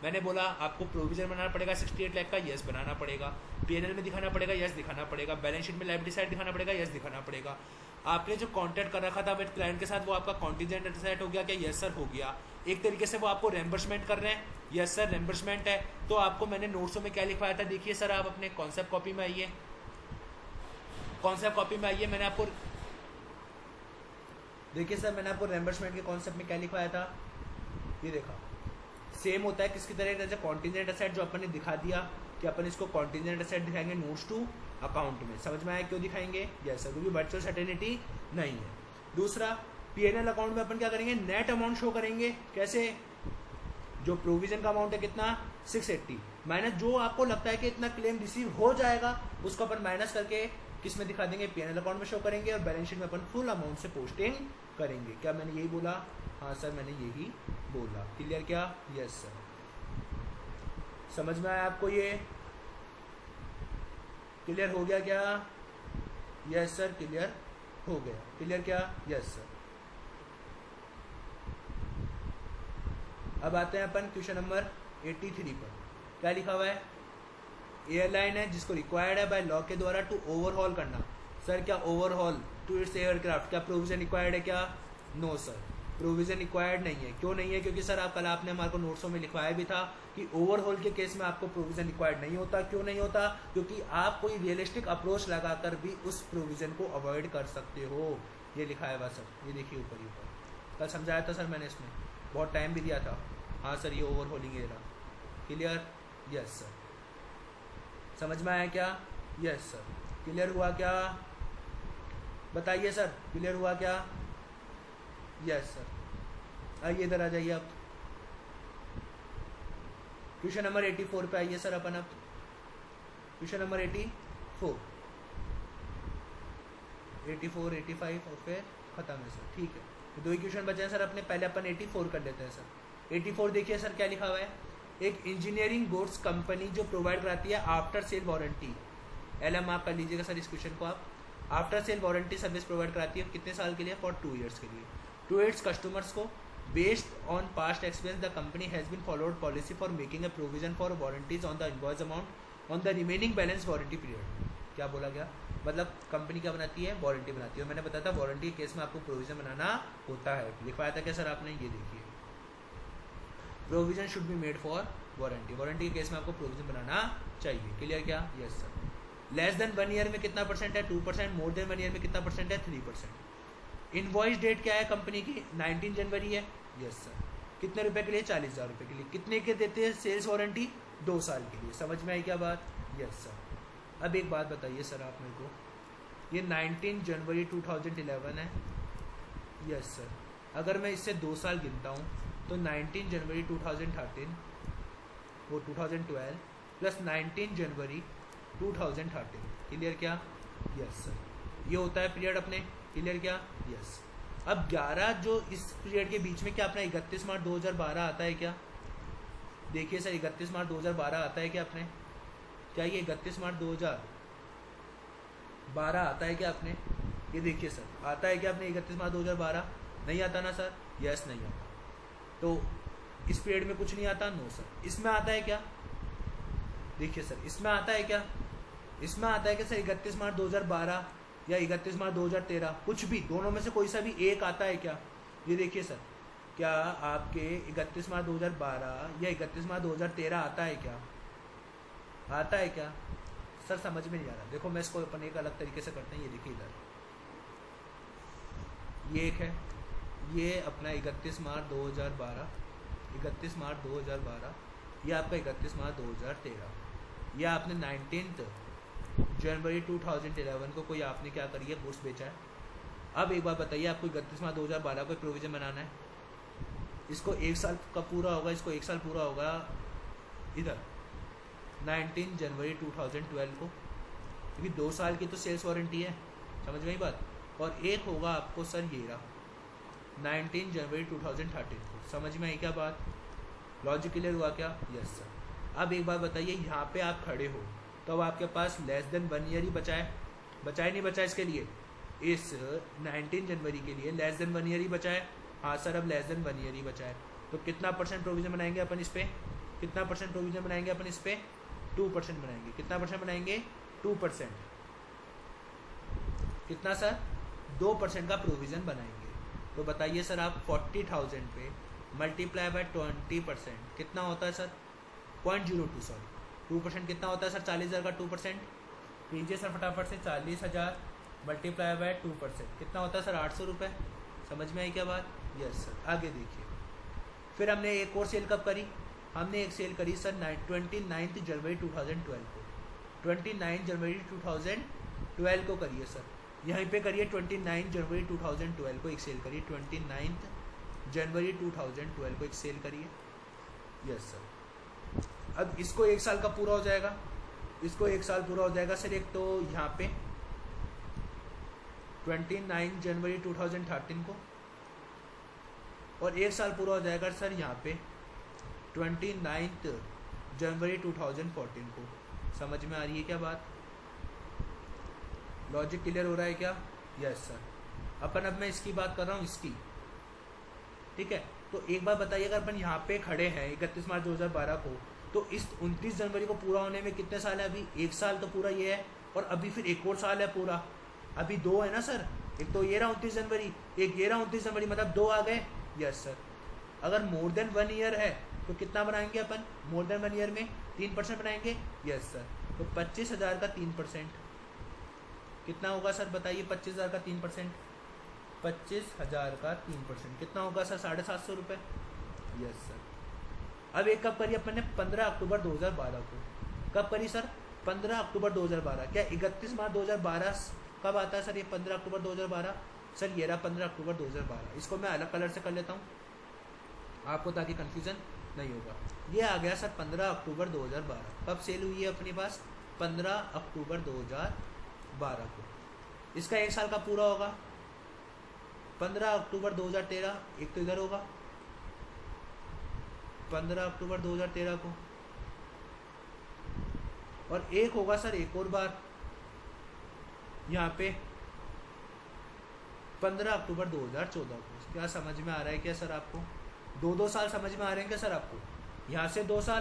मैंने बोला आपको प्रोविजन बनाना पड़ेगा 68 लाख का, यस बनाना पड़ेगा। पीएनएल में दिखाना पड़ेगा, यस दिखाना पड़ेगा। बैलेंस शीट में लायबिलिटी साइड दिखाना पड़ेगा, यस दिखाना पड़ेगा। आपने जो कॉन्ट्रैक्ट कर रखा था विद क्लाइंट के साथ वो आपका कॉन्टिजेंट एसेट हो गया क्या? यस सर हो गया। एक तरीके से वो आपको रेम्बर्समेंट कर रहे हैं, यस सर रेम्बर्समेंट है। तो आपको मैंने नोट्सों में क्या लिखवाया था, देखिए सर आप अपने कॉन्सेप्ट कॉपी में आइए, कॉन्सेप्ट कॉपी में आइए। मैंने आपको देखिए सर मैंने आपको रेम्बर्समेंट के कॉन्सेप्ट में क्या लिखवाया था, ये देखा सेम होता है किसकी तरह, जैसे कॉन्टिजेंट एसेट जो अपन ने दिखा दिया कि अपन इसको कॉन्टिजेंट एसेट दिखाएंगे नोट्स टू अकाउंट में। समझ में आया क्यों दिखाएंगे? यस सर, क्योंकि वर्चुअल सर्टेनिटी नहीं है। दूसरा पीएनएल अकाउंट में अपन क्या करेंगे, नेट अमाउंट शो करेंगे। कैसे? जो प्रोविजन का अमाउंट है कितना 680 माइनस जो आपको लगता है कि इतना क्लेम रिसीव हो जाएगा उसको अपन माइनस करके किस में दिखा देंगे, पीएनएल अकाउंट में शो करेंगे और बैलेंस शीट में अपन फुल अमाउंट से पोस्टिंग करेंगे। क्या मैंने यही बोला? हाँ सर मैंने यही बोला। क्लियर क्या? Yes sir. समझ में आया आपको? ये क्लियर हो गया क्या? यस सर क्लियर हो गया। क्लियर क्या? Yes sir. अब आते हैं अपन क्वेश्चन नंबर 83 पर। क्या लिखा हुआ है? एयरलाइन है जिसको रिक्वायर्ड है बाय लॉ के द्वारा टू ओवरहॉल करना। सर क्या ओवरहॉल टू इट्स एयरक्राफ्ट, क्या प्रोविजन रिक्वायर्ड है क्या? नो सर, प्रोविजन रिक्वायर्ड नहीं है। क्यों नहीं है? क्योंकि सर आप कल आपने हमारे को नोट्सों में लिखवाया भी था कि ओवरहॉल के केस में आपको प्रोविजन रिक्वायर्ड नहीं होता। क्यों नहीं होता? क्योंकि आप कोई रियलिस्टिक अप्रोच लगाकर भी उस प्रोविजन को अवॉइड कर सकते हो। ये लिखाया हुआ सर, ये देखिए ऊपर ही ऊपर। कल समझाया था सर मैंने, इसमें बहुत टाइम भी दिया था। हाँ सर ये overhauling era. Clear? Yes sir. समझ में आया क्या? Yes sir. क्लियर हुआ क्या? बताइए सर क्लियर हुआ क्या? Yes sir. आइए इधर आ जाइए आप, क्वेश्चन नंबर 84 पे आइए सर अपन। अब क्वेश्चन नंबर 84, 85 और फिर खत्म है सर। ठीक है, तो दो ही क्वेश्चन बचे हैं सर अपने। पहले अपन 84 कर लेते हैं सर। 84 देखिए सर क्या लिखा हुआ है। एक इंजीनियरिंग गुड्स कंपनी जो प्रोवाइड कराती है after sale warranty, LM mark कर लीजिएगा सर इस क्वेश्चन को आप। After sale warranty service provide कराती है कितने साल के लिए? फॉर 2 ईयर्स के लिए टू इट्स कस्टमर्स को। Based on past experience the company has been followed policy for making a provision for warranties on the invoice amount on the remaining balance warranty period. क्या बोला गया? मतलब company क्या बनाती है? वारंटी बनाती है। मैंने बताया था वारंटी केस में आपको प्रोविजन बनाना होता है। लिखवाया था क्या सर आपने? ये देखिए, provision should be made for warranty. Warranty के केस में आपको प्रोविजन बनाना चाहिए। क्लियर क्या? Yes sir. Less than 1 year में कितना परसेंट है? 2%। मोर देन 1 ईयर में कितना परसेंट है? 3%। इनवॉइस डेट क्या है कंपनी की? 19 जनवरी है। Yes sir. कितने रुपए के लिए? 40,000 रुपये के लिए। कितने के देते हैं सेल्स वारंटी? 2 साल के लिए। समझ में आई क्या बात? Yes sir. अब एक बात बताइए सर आप मेरे को, ये 19 जनवरी 2011 है। Yes sir. अगर मैं इससे 2 साल गिनता हूँ तो 19 जनवरी 2013 वो 2012 प्लस 19 जनवरी 2013। क्लियर क्या? Yes sir. ये होता है पीरियड अपने। क्लियर क्या? यस। अब 11 जो इस पीरियड के बीच में क्या अपना 31 मार्च 2012 आता है क्या? देखिए सर 31 मार्च 2012 आता है क्या अपने? क्या ये 31 मार्च 2012 आता है क्या अपने? ये देखिए सर आता है क्या अपने 31 मार्च 2012? नहीं आता ना सर? यस नहीं आता। तो इस पीरियड में कुछ नहीं आता? No sir. इसमें आता है क्या? देखिए सर इसमें आता है क्या? इसमें आता है कि सर 31 मार्च 2012 या 31 मार्च 2013, कुछ भी दोनों में से कोई सा भी एक आता है क्या? ये देखिए सर, क्या आपके 31 मार्च 2012 या 31 मार्च 2013 आता है क्या? आता है क्या सर? समझ में नहीं आ रहा। देखो मैं इसको अपन एक अलग तरीके से करते हैं। ये देखिए इधर ये एक है, ये अपना 31 मार्च 2012, 31 मार्च 2012, ये आपका 31 मार्च 2013। ये आपने 19 जनवरी 2011 को कोई आपने क्या करी है? गुड्स बेचा है। अब एक बार बताइए, आपको 31 मार्च 2012 को प्रोविजन बनाना है। इसको 1 साल का पूरा होगा, इसको 1 साल पूरा होगा इधर 19 जनवरी 2012 को, क्योंकि 2 साल की तो सेल्स वारंटी है। समझ में ही बात? और एक होगा आपको सर ये रहा 19 जनवरी 2013 को। समझ में आई क्या बात? लॉजिक क्लियर हुआ क्या? Yes sir. अब एक बार बताइए, यहाँ पे आप खड़े हो तो अब आपके पास लेस देन 1 ईयर ही बचा है। बचा ही नहीं बचा इसके लिए? इस 19 जनवरी के लिए लेस देन 1 ईयर ही बचा है। हाँ सर अब लेस देन 1 ईयर ही बचा है। तो कितना परसेंट प्रोविजन बनाएंगे अपन इस पर? कितना परसेंट प्रोविजन बनाएंगे अपन इस पे? 2% बनाएंगे। कितना परसेंट बनाएंगे? 2%। कितना सर? 2% का प्रोविजन बनाएंगे। तो बताइए सर आप 40,000 पे मल्टीप्लाई बाय 20% कितना होता है सर? 0.02 सॉरी 2% कितना होता है सर? 40,000 का 2%। कीजिए सर फटाफट से, 40,000 मल्टीप्लाई बाय 2% कितना होता है सर? 800 रुपये। समझ में आई क्या बात? Yes sir. आगे देखिए, फिर हमने एक और सेल कब करी? हमने एक सेल करी सर 29 जनवरी 2012 को। 29 जनवरी 2012 को करिए सर, यहीं पे करिए। 29 जनवरी 2012 को एक सेल करिए। 29 जनवरी 2012 को एक सेल करिए। Yes sir. अब इसको 1 साल का पूरा हो जाएगा। इसको 1 साल पूरा हो जाएगा सर। एक तो यहाँ पे 29 जनवरी 2013 को, और 1 साल पूरा हो जाएगा सर यहाँ पे 29 जनवरी 2014 को। समझ में आ रही है क्या बात? लॉजिक क्लियर हो रहा है क्या? Yes sir. अब मैं इसकी बात कर रहा हूँ, इसकी, ठीक है। तो एक बार बताइए, अगर अपन यहाँ पे खड़े हैं 31 मार्च 2012 को, तो इस 29 जनवरी को पूरा होने में कितने साल है? अभी 1 साल तो पूरा ये है, और अभी फिर एक और साल है पूरा। अभी 2 है ना सर, एक तो ये रहा 29 जनवरी, एक ये रहा 29 जनवरी, मतलब 2 आ गए। Yes sir. अगर मोर देन 1 ईयर है तो कितना बनाएंगे अपन? मोर देन 1 ईयर में 3% बनाएंगे। Yes sir. तो 25,000 का 3% कितना होगा सर? बताइए। 25,000 का 3%, 25,000 का 3% कितना होगा सर? 750 रुपये। Yes sir. अब एक कब करी अपन ने? 15 अक्टूबर 2012 को। कब करी सर? 15 अक्टूबर 2012। क्या 31 मार्च 2012 कब आता है सर? ये 15 अक्टूबर 2012 सर। ये रहा 15 अक्टूबर 2012। इसको मैं अलग कलर से कर लेता हूँ आपको, ताकि कन्फ्यूज़न नहीं होगा। ये आ गया सर 15 अक्टूबर 2012। कब सेल हुई है अपने पास? 15 अक्टूबर 2012 को। इसका 1 साल का पूरा होगा 15 अक्टूबर 2013। एक तो इधर होगा 15 अक्टूबर 2013 को, और एक होगा सर एक और बार यहाँ पे 15 अक्टूबर 2014 को। क्या समझ में आ रहा है क्या सर आपको? 2 साल समझ में आ रहे हैं क्या सर आपको? यहाँ से 2 साल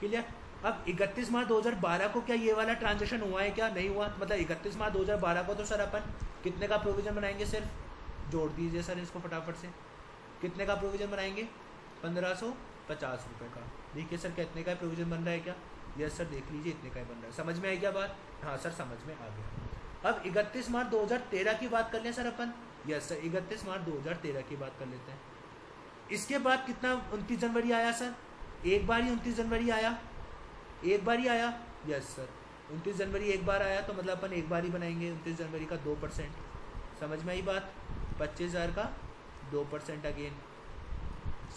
क्लियर। अब 31 मार्च 2012 को क्या ये वाला ट्रांजेक्शन हुआ है क्या? नहीं हुआ। मतलब 31 मार्च 2012 को तो सर अपन कितने का प्रोविजन बनाएंगे? सिर्फ जोड़ दीजिए सर इसको फटाफट से। कितने का प्रोविजन बनाएंगे? 1550 रुपये का। देखिए सर कितने का प्रोविजन बन रहा है क्या? यस सर, देख लीजिए इतने का ही बन रहा है। समझ में आई क्या बात? हाँ सर समझ में आ गया। अब 31 मार्च 2013 की बात कर लें सर अपन। यस सर, 31 मार्च 2013 की बात कर लेते हैं। इसके बाद कितना 29 जनवरी आया सर? एक बार ही 29 जनवरी आया, एक बार ही आया। यस सर, 29 जनवरी एक बार आया, तो मतलब अपन एक बार ही बनाएंगे 29 जनवरी का 2%। समझ में आई बात? 25,000 का 2% अगेन।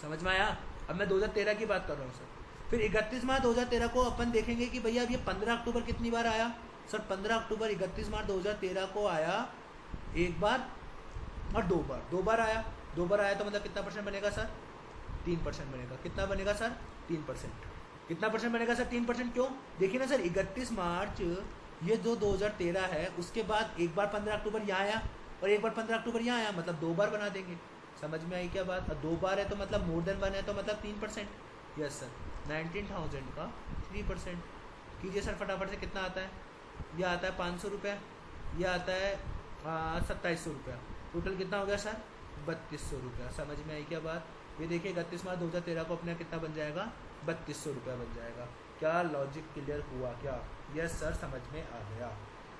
समझ में आया? अब मैं 2013 की बात कर रहा हूँ सर। फिर 31 मार्च 2013 को अपन देखेंगे कि भैया अब ये 15 अक्टूबर कितनी बार आया सर? 15 अक्टूबर 31 मार्च 2013 को आया एक बार और 2 बार। 2 बार आया, 2 बार आया तो मतलब कितना परसेंट बनेगा सर? 3% बनेगा। कितना बनेगा सर? 3%। कितना परसेंट बनेगा सर? 3%। क्यों? देखिए ना सर, 31 मार्च ये जो 2013 है, उसके बाद एक बार 15 अक्टूबर यहाँ आया और एक बार 15 अक्टूबर यहाँ आया, मतलब 2 बार बना देंगे। समझ में आई क्या बात? 2 बार है तो मतलब मोर देन 1 है तो मतलब 3%। यस सर, 19,000 का 3%। कीजिए सर फटाफट से, कितना आता है? यह आता है 500 रुपये, यह आता है 2700 रुपया। टोटल कितना हो गया सर? 3200 रुपया। समझ में आई क्या बात? ये देखिए 31 मार्च 2013 को अपने कितना बन जाएगा? 3200 रुपया बन जाएगा। क्या लॉजिक क्लियर हुआ क्या? यस सर, समझ में आ गया।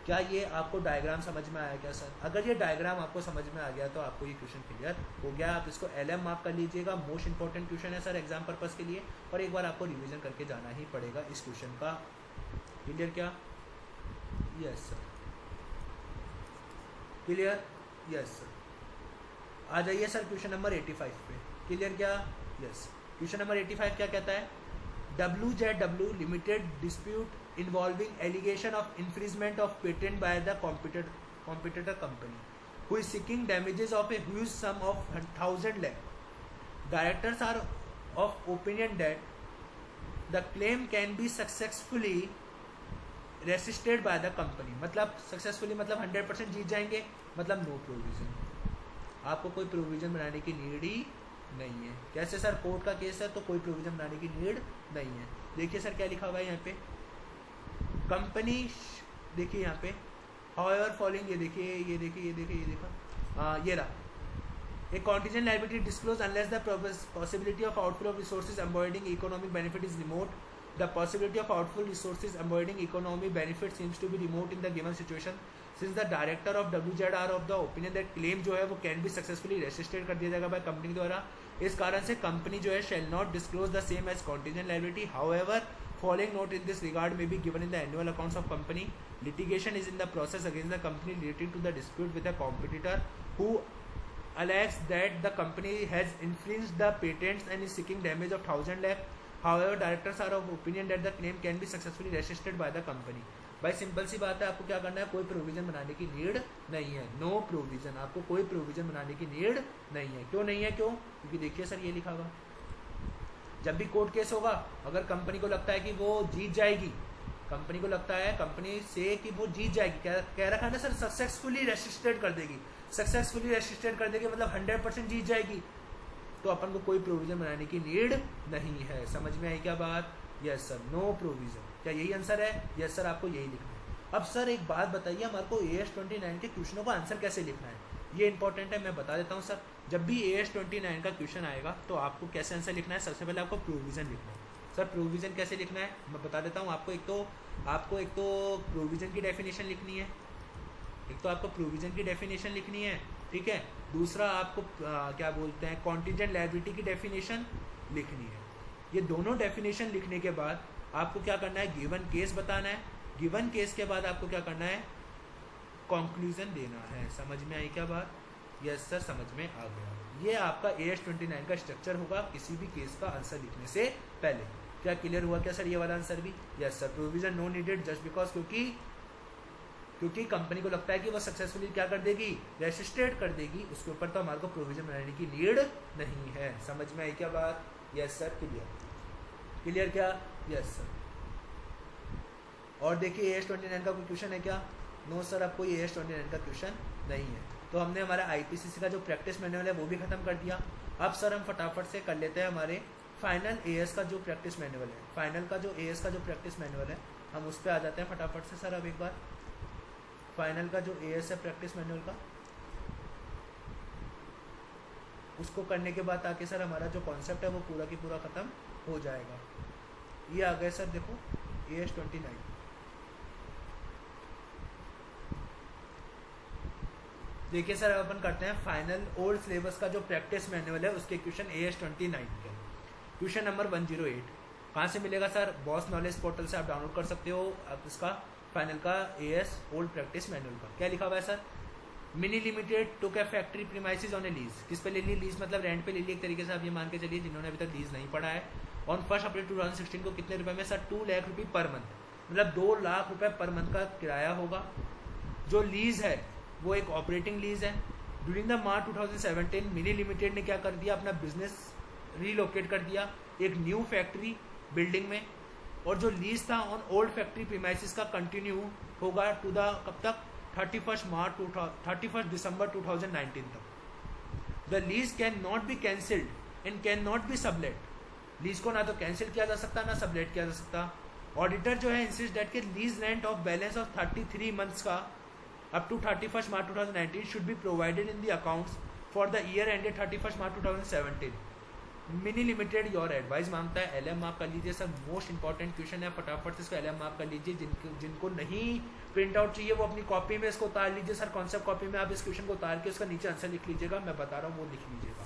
क्या ये आपको डायग्राम समझ में आया क्या सर? अगर ये डायग्राम आपको समझ में आ गया तो आपको ये क्वेश्चन क्लियर हो गया। आप इसको LM मार्क कर लीजिएगा। मोस्ट इंपॉर्टेंट क्वेश्चन है सर एग्जाम पर्पस के लिए, और एक बार आपको रिवीजन करके जाना ही पड़ेगा इस क्वेश्चन का। क्लियर क्या? Yes sir, clear. Yes sir, आ जाइए सर क्वेश्चन नंबर 85 पे। क्लियर क्या? यस। क्वेश्चन नंबर 85 क्या कहता है? WZW limited dispute involving allegation of infringement of patent by the competitor company who is seeking damages of a huge sum of 1,000 lakh. Directors are of opinion that the claim can be successfully resisted by the company. मतलब successfully मतलब 100% जीत जाएंगे, मतलब no provision। आपको कोई provision बनाने की need ही नहीं है। कैसे सर, कोर्ट का केस है तो कोई प्रोविजन बनाने की नीड नहीं है। देखिए सर क्या लिखा हुआ है यहाँ पे, कंपनी, देखिए यहाँ पे हाउएवर फॉलोइंग, ये देखिए ये देखिए ये देखिए ये देखा, ये रहा, a contingent liability disclosed unless the possibility of outflow of resources avoiding economic benefit is remote. The possibility of outflow resources avoiding economic benefit seems to be remote in the given situation. Since the director of WZR of the opinion that claim जो है वो can be successfully resisted कर दिया जाएगा by company द्वारा, इस कारण से कंपनी जो है shall not disclose the same as contingent liability. However, following note in this regard may be given in the annual accounts of company. Litigation is in the process against the company relating to the dispute with a competitor who alleges that the company has infringed the patents and is seeking damage of 1,000 lakh. However, directors are of opinion that the claim can be successfully resisted by the company. भाई simple सी बात है, आपको क्या करना है, कोई provision बनाने की नीड नहीं है, नो प्रोविजन, आपको कोई प्रोविजन बनाने की नीड नहीं है। क्यों नहीं है, क्यों? क्योंकि देखिए सर ये लिखा हुआ, जब भी कोर्ट केस होगा, अगर कंपनी को लगता है कि वो जीत जाएगी, कंपनी को लगता है कंपनी से कि वो जीत जाएगी, क्या कह रखा है ना सर, सक्सेसफुली रेसिस्टेड कर देगी, सक्सेसफुली रेसिस्टेड कर देगी मतलब 100% जीत जाएगी, तो अपन को कोई प्रोविजन बनाने की नीड नहीं है। समझ में आई क्या बात? Yes sir, no provision. क्या यही आंसर है? यस सर, आपको यही लिखना है। अब सर एक बात बताइए, हमारे को AS 29 के क्वेश्चनों का आंसर कैसे लिखना है, ये इंपॉर्टेंट है, मैं बता देता हूँ सर। जब भी AS 29 का क्वेश्चन आएगा तो आपको कैसे आंसर लिखना है, सबसे पहले आपको प्रोविजन लिखना है। सर प्रोविजन कैसे लिखना है मैं बता देता हूँ आपको। एक तो प्रोविजन की डेफिनेशन लिखनी है, एक तो आपको प्रोविजन की डेफिनेशन लिखनी है, ठीक है। दूसरा आपको क्या बोलते हैं, कॉन्टिजेंट लायबिलिटी की डेफिनेशन लिखनी है। ये दोनों डेफिनेशन लिखने के बाद आपको क्या करना है, गिवन केस बताना है। गिवन केस के बाद आपको क्या करना है, कंक्लूजन देना है। समझ में आई क्या बात? यस सर, समझ में आ गया। ये आपका AS 29 का स्ट्रक्चर होगा किसी भी केस का आंसर लिखने से पहले। क्या क्लियर हुआ क्या सर ये वाला आंसर भी? Yes sir, provision no needed just because, क्योंकि कंपनी को लगता है कि वो सक्सेसफुली क्या कर देगी, रेसिस्टेड कर देगी, उसके ऊपर तो हमारे को प्रोविजन बनाने की नीड नहीं है। समझ में आई क्या बात? यस सर, क्लियर क्या? Yes sir. और देखिए AS 29 का कोई क्वेश्चन है क्या? नो सर, अब कोई AS 29 का क्वेश्चन नहीं है। तो हमने हमारा IPCC का जो प्रैक्टिस मैनुअल है वो भी खत्म कर दिया। अब सर हम फटाफट से कर लेते हैं हमारे फाइनल AS का जो प्रैक्टिस मैनुअल है, फाइनल का जो AS का जो प्रैक्टिस मैनुअल है, हम उस पर आ जाते हैं फटाफट से सर। अब एक बार फाइनल का जो AS है प्रैक्टिस मैनुअल का, उसको करने के बाद ताकि सर हमारा जो कॉन्सेप्ट है वो पूरा की पूरा ख़त्म हो जाएगा। ये आ गया सर, देखो AS 29। देखिए सर अपन करते हैं फाइनल ओल्ड सिलेबस का जो प्रैक्टिस मैनुअल है उसके क्वेश्चन AS 29 के। क्वेश्चन नंबर 108 कहाँ से मिलेगा सर? बॉस नॉलेज पोर्टल से आप डाउनलोड कर सकते हो आप इसका फाइनल का AS ओल्ड प्रैक्टिस मैनुअल का। क्या लिखा हुआ है sir? Mini limited took A factory premises on A lease. किस पे ले ली? लीज मतलब रेंट पे ले ली एक तरीके से, आप ये मान के चलिए जिन्होंने अभी तक लीज नहीं पढ़ा है। ऑन 1 अप्रैल 2016 को कितने रुपए में सर? 2 लाख रुपये पर मंथ, मतलब 2 लाख रुपए पर मंथ का किराया होगा। जो लीज है वो एक ऑपरेटिंग लीज है। During the March 2017 mini limited ने क्या कर दिया, अपना बिजनेस रीलोकेट कर दिया एक न्यू फैक्ट्री बिल्डिंग में, और जो लीज था ऑन ओल्ड फैक्ट्री प्रीमाइसेस का कंटिन्यू होगा टू द कब तक? 31 दिसंबर 2019 तक। The lease can not be cancelled and can not be sublet. Lease को ना तो कैंसिल किया जा सकता ना सबलेट किया जा सकता। ऑडिटर जो है इंसिस्ट दैट के lease rent of balance of 33 months का up to 31st March 2019 should be provided in the accounts for the year ended 31st March 2017. Mini limited your advice मांगता है, LM मार्क कर लीजिए sir, most important question है, फटाफट से इसको LM mark कर लीजिए। जिनको नहीं प्रिंट आउट चाहिए वो अपनी कॉपी में इसको उतार लीजिए सर, कॉन्सेप्ट कॉपी में आप इस क्वेश्चन को उतार के उसका नीचे आंसर लिख लीजिएगा, मैं बता रहा हूँ वो लिख लीजिएगा।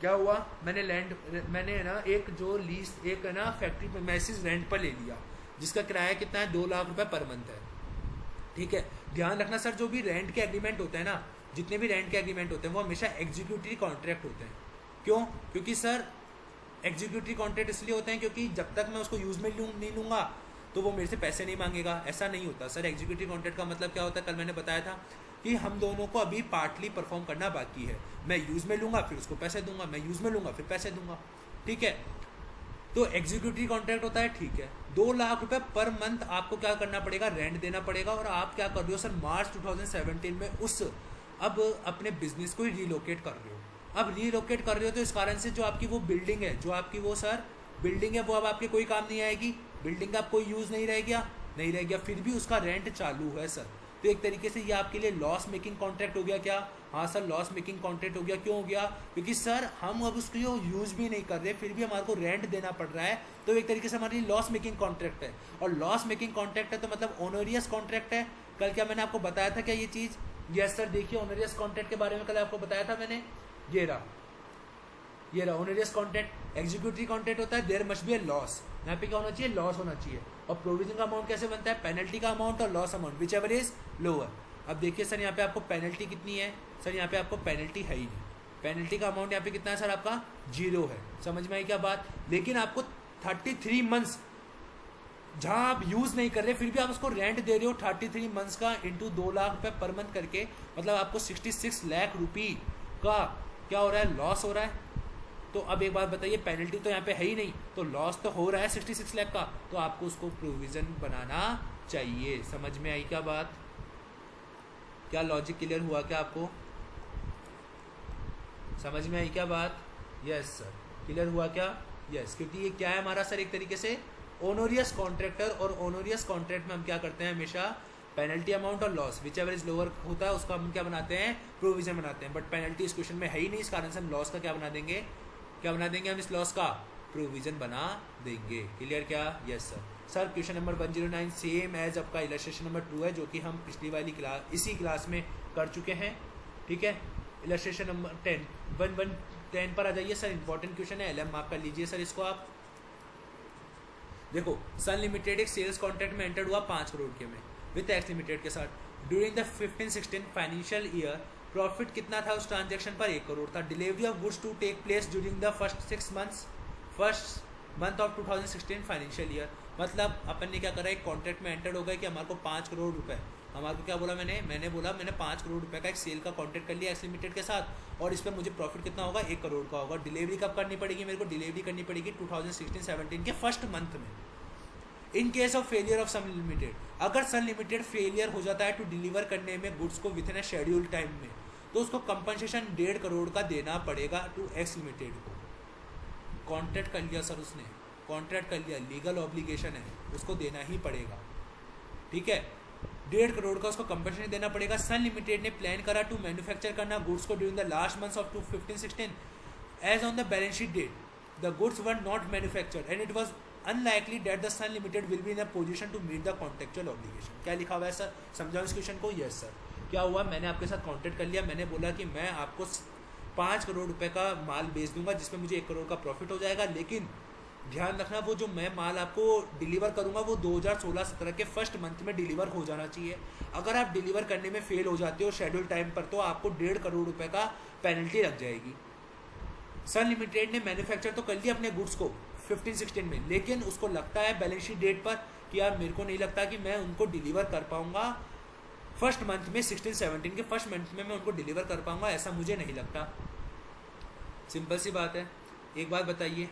क्या हुआ, मैंने ना एक जो लीज एक है ना फैक्ट्री प्रीमाइसेस रेंट पर ले लिया जिसका किराया कितना है? 2 लाख रुपए पर मंथ है, ठीक है। ध्यान रखना सर, जो भी रेंट के एग्रीमेंट होते हैं ना, जितने भी रेंट के एग्रीमेंट होते हैं वो हमेशा एग्जीक्यूटिव कॉन्ट्रैक्ट होते हैं। क्यों? क्योंकि सर एग्जीक्यूटिव कॉन्ट्रैक्ट इसलिए होते हैं क्योंकि जब तक मैं उसको यूज़ में नहीं लूँगा तो वो मेरे से पैसे नहीं मांगेगा, ऐसा नहीं होता सर। एग्जीक्यूटिव कॉन्ट्रैक्ट का मतलब क्या होता है? कल मैंने बताया था कि हम दोनों को अभी पार्टली परफॉर्म करना बाकी है। मैं यूज़ में लूँगा फिर उसको पैसे दूंगा, मैं यूज़ में लूँगा फिर पैसे दूंगा, ठीक है। तो एग्जीक्यूटिव कॉन्ट्रैक्ट होता है, ठीक है। 2 लाख रुपए पर मंथ आपको क्या करना पड़ेगा? रेंट देना पड़ेगा। और आप क्या कर रहे हो सर? मार्च 2017 में अब अपने बिजनेस को ही रिलोकेट कर रहे हो, अब रीलोकेट कर रहे हो तो इस कारण से जो आपकी वो बिल्डिंग है, जो आपकी वो सर बिल्डिंग है, वो अब आपके कोई काम नहीं आएगी, बिल्डिंग का आप कोई यूज़ नहीं रह गया, नहीं रह गया, फिर भी उसका रेंट चालू है सर। तो एक तरीके से ये आपके लिए लॉस मेकिंग कॉन्ट्रैक्ट हो गया क्या? हाँ सर, लॉस मेकिंग कॉन्ट्रैक्ट हो गया। क्यों हो गया? क्योंकि सर हम अब उसको यूज़ भी नहीं कर रहे, फिर भी हमारे को रेंट देना पड़ रहा है, तो एक तरीके से हमारे लिए लॉस मेकिंग कॉन्ट्रैक्ट है। और लॉस मेकिंग कॉन्ट्रैक्ट है तो मतलब ओनोरियस कॉन्ट्रैक्ट है। कल क्या मैंने आपको बताया था क्या ये चीज़? यस सर, देखिए ओनोरियस कॉन्ट्रैक्ट के बारे में कल आपको बताया था मैंने। ये रहा ओनोरियस कॉन्ट्रैक्ट। एग्जीक्यूटिव कॉन्ट्रैक्ट होता है there must be a loss, यहाँ पे क्या होना चाहिए? लॉस होना चाहिए। और प्रोविजन का अमाउंट कैसे बनता है? पेनल्टी का अमाउंट और loss amount which ever is lower. अब देखिए सर यहाँ पे आपको पेनल्टी कितनी है? सर यहाँ पे आपको पेनल्टी है ही नहीं, पेनल्टी का अमाउंट यहाँ पे कितना है सर? आपका 0 है। समझ में आई क्या बात? लेकिन आपको 33 मंथ्स जहाँ आप यूज़ नहीं कर रहे फिर भी आप उसको रेंट दे रहे हो 33 मंथ्स का इंटू 2 लाख रुपये पर मंथ करके, मतलब आपको 66 लाख रुपये का क्या हो रहा है? लॉस हो रहा है। तो अब एक बात बताइए, पेनल्टी तो यहाँ पे है ही नहीं, तो लॉस तो हो रहा है 66 लाख का, तो आपको उसको प्रोविज़न बनाना चाहिए। समझ में आई क्या बात? क्या लॉजिक क्लियर हुआ क्या आपको? समझ में आई क्या बात? यस सर, क्लियर हुआ क्या? यस, क्योंकि ये क्या है हमारा सर? एक तरीके से ओनोरियस कॉन्ट्रैक्टर, और ओनोरियस कॉन्ट्रैक्ट में हम क्या करते हैं हमेशा? पेनल्टी अमाउंट और loss which ever is lower होता है उसका हम क्या बनाते हैं? प्रोविजन बनाते हैं। बट पेनल्टी इस क्वेश्चन में है ही नहीं, इस कारण से हम लॉस का क्या बना देंगे? क्या बना देंगे हम इस लॉस का? प्रोविजन बना देंगे। क्लियर क्या? Yes sir. Sir question number 109 same as आपका इलस्ट्रेशन नंबर 2 है, जो कि हम पिछली वाली क्लास इसी क्लास में कर चुके हैं। ठीक है, इलस्ट्रेशन नंबर 10 पर आ जाइए सर। इंपॉर्टेंट क्वेश्चन है, LM मार्क कर लीजिए सर इसको आप। देखो, सन लिमिटेड एक सेल्स कॉन्ट्रैक्ट में एंटर हुआ 5 करोड़ के में विद एक्स लिमिटेड के साथ। During the 15-16 financial year profit कितना था उस ट्रांजैक्शन पर? 1 करोड़ था। Delivery of goods to take place during the first month of 2016 financial year. मतलब अपन ने क्या करा, एक कॉन्ट्रैक्ट में एंटर हो गया कि हमारे को 5 करोड़ रुपए, हमारे को क्या बोला मैंने बोला मैंने 5 करोड़ रुपए का एक सेल का कॉन्ट्रैक्ट कर लिया एक्स लिमिटेड के साथ, और इस पर मुझे प्रॉफिट कितना होगा? 1 करोड़ का होगा। डिलीवरी कब करनी पड़ेगी मेरे को? डिलीवरी करनी पड़ेगी 2016-17 के फर्स्ट मंथ में। In case of failure of Sun Limited, अगर सन लिमिटेड फेलियर हो जाता है टू डिलीवर करने में गुड्स को with in a schedule time में, तो उसको कंपनसेशन 1.5 करोड़ का देना पड़ेगा टू एक्स लिमिटेड को। कॉन्ट्रैक्ट कर लिया सर उसने, कॉन्ट्रैक्ट कर लिया, लीगल ऑब्लिगेशन है, उसको देना ही पड़ेगा। ठीक है, 1.5 करोड़ का उसको कंपनसेशन देना पड़ेगा। सन लिमिटेड ने प्लान करा टू मैन्युफैक्चर करना गुड्स को during the last months of 2015-16 as on the balance sheet date the goods were not manufactured and it was unlikely that the Sun Limited will be in a position to meet the contractual obligation. क्या लिखा हुआ है sir? समझाओ इस question को। Yes sir. क्या हुआ, मैंने आपके साथ कॉन्ट्रैक्ट कर लिया, मैंने बोला कि मैं आपको 5 करोड़ रुपए का माल बेच दूंगा जिसमें मुझे 1 करोड़ का प्रॉफिट हो जाएगा, लेकिन ध्यान रखना वो जो मैं माल आपको डिलीवर करूंगा वो 2016-17 के फर्स्ट मंथ में डिलीवर हो जाना चाहिए। अगर आप डिलीवर करने में फेल हो जाते हो शेड्यूल टाइम पर, तो आपको 1.5 करोड़ रुपए का पेनल्टी लग जाएगी। सन लिमिटेड ने मैन्युफैक्चर तो कर लिया अपने गुड्स को 15-16 में, लेकिन उसको लगता है बैलेंस शीट डेट पर कि यार मेरे को नहीं लगता कि मैं उनको डिलीवर कर पाऊंगा फर्स्ट मंथ में, 16-17 के फर्स्ट मंथ में मैं उनको डिलीवर कर पाऊंगा, ऐसा मुझे नहीं लगता। सिंपल सी बात है। एक बात बताइए,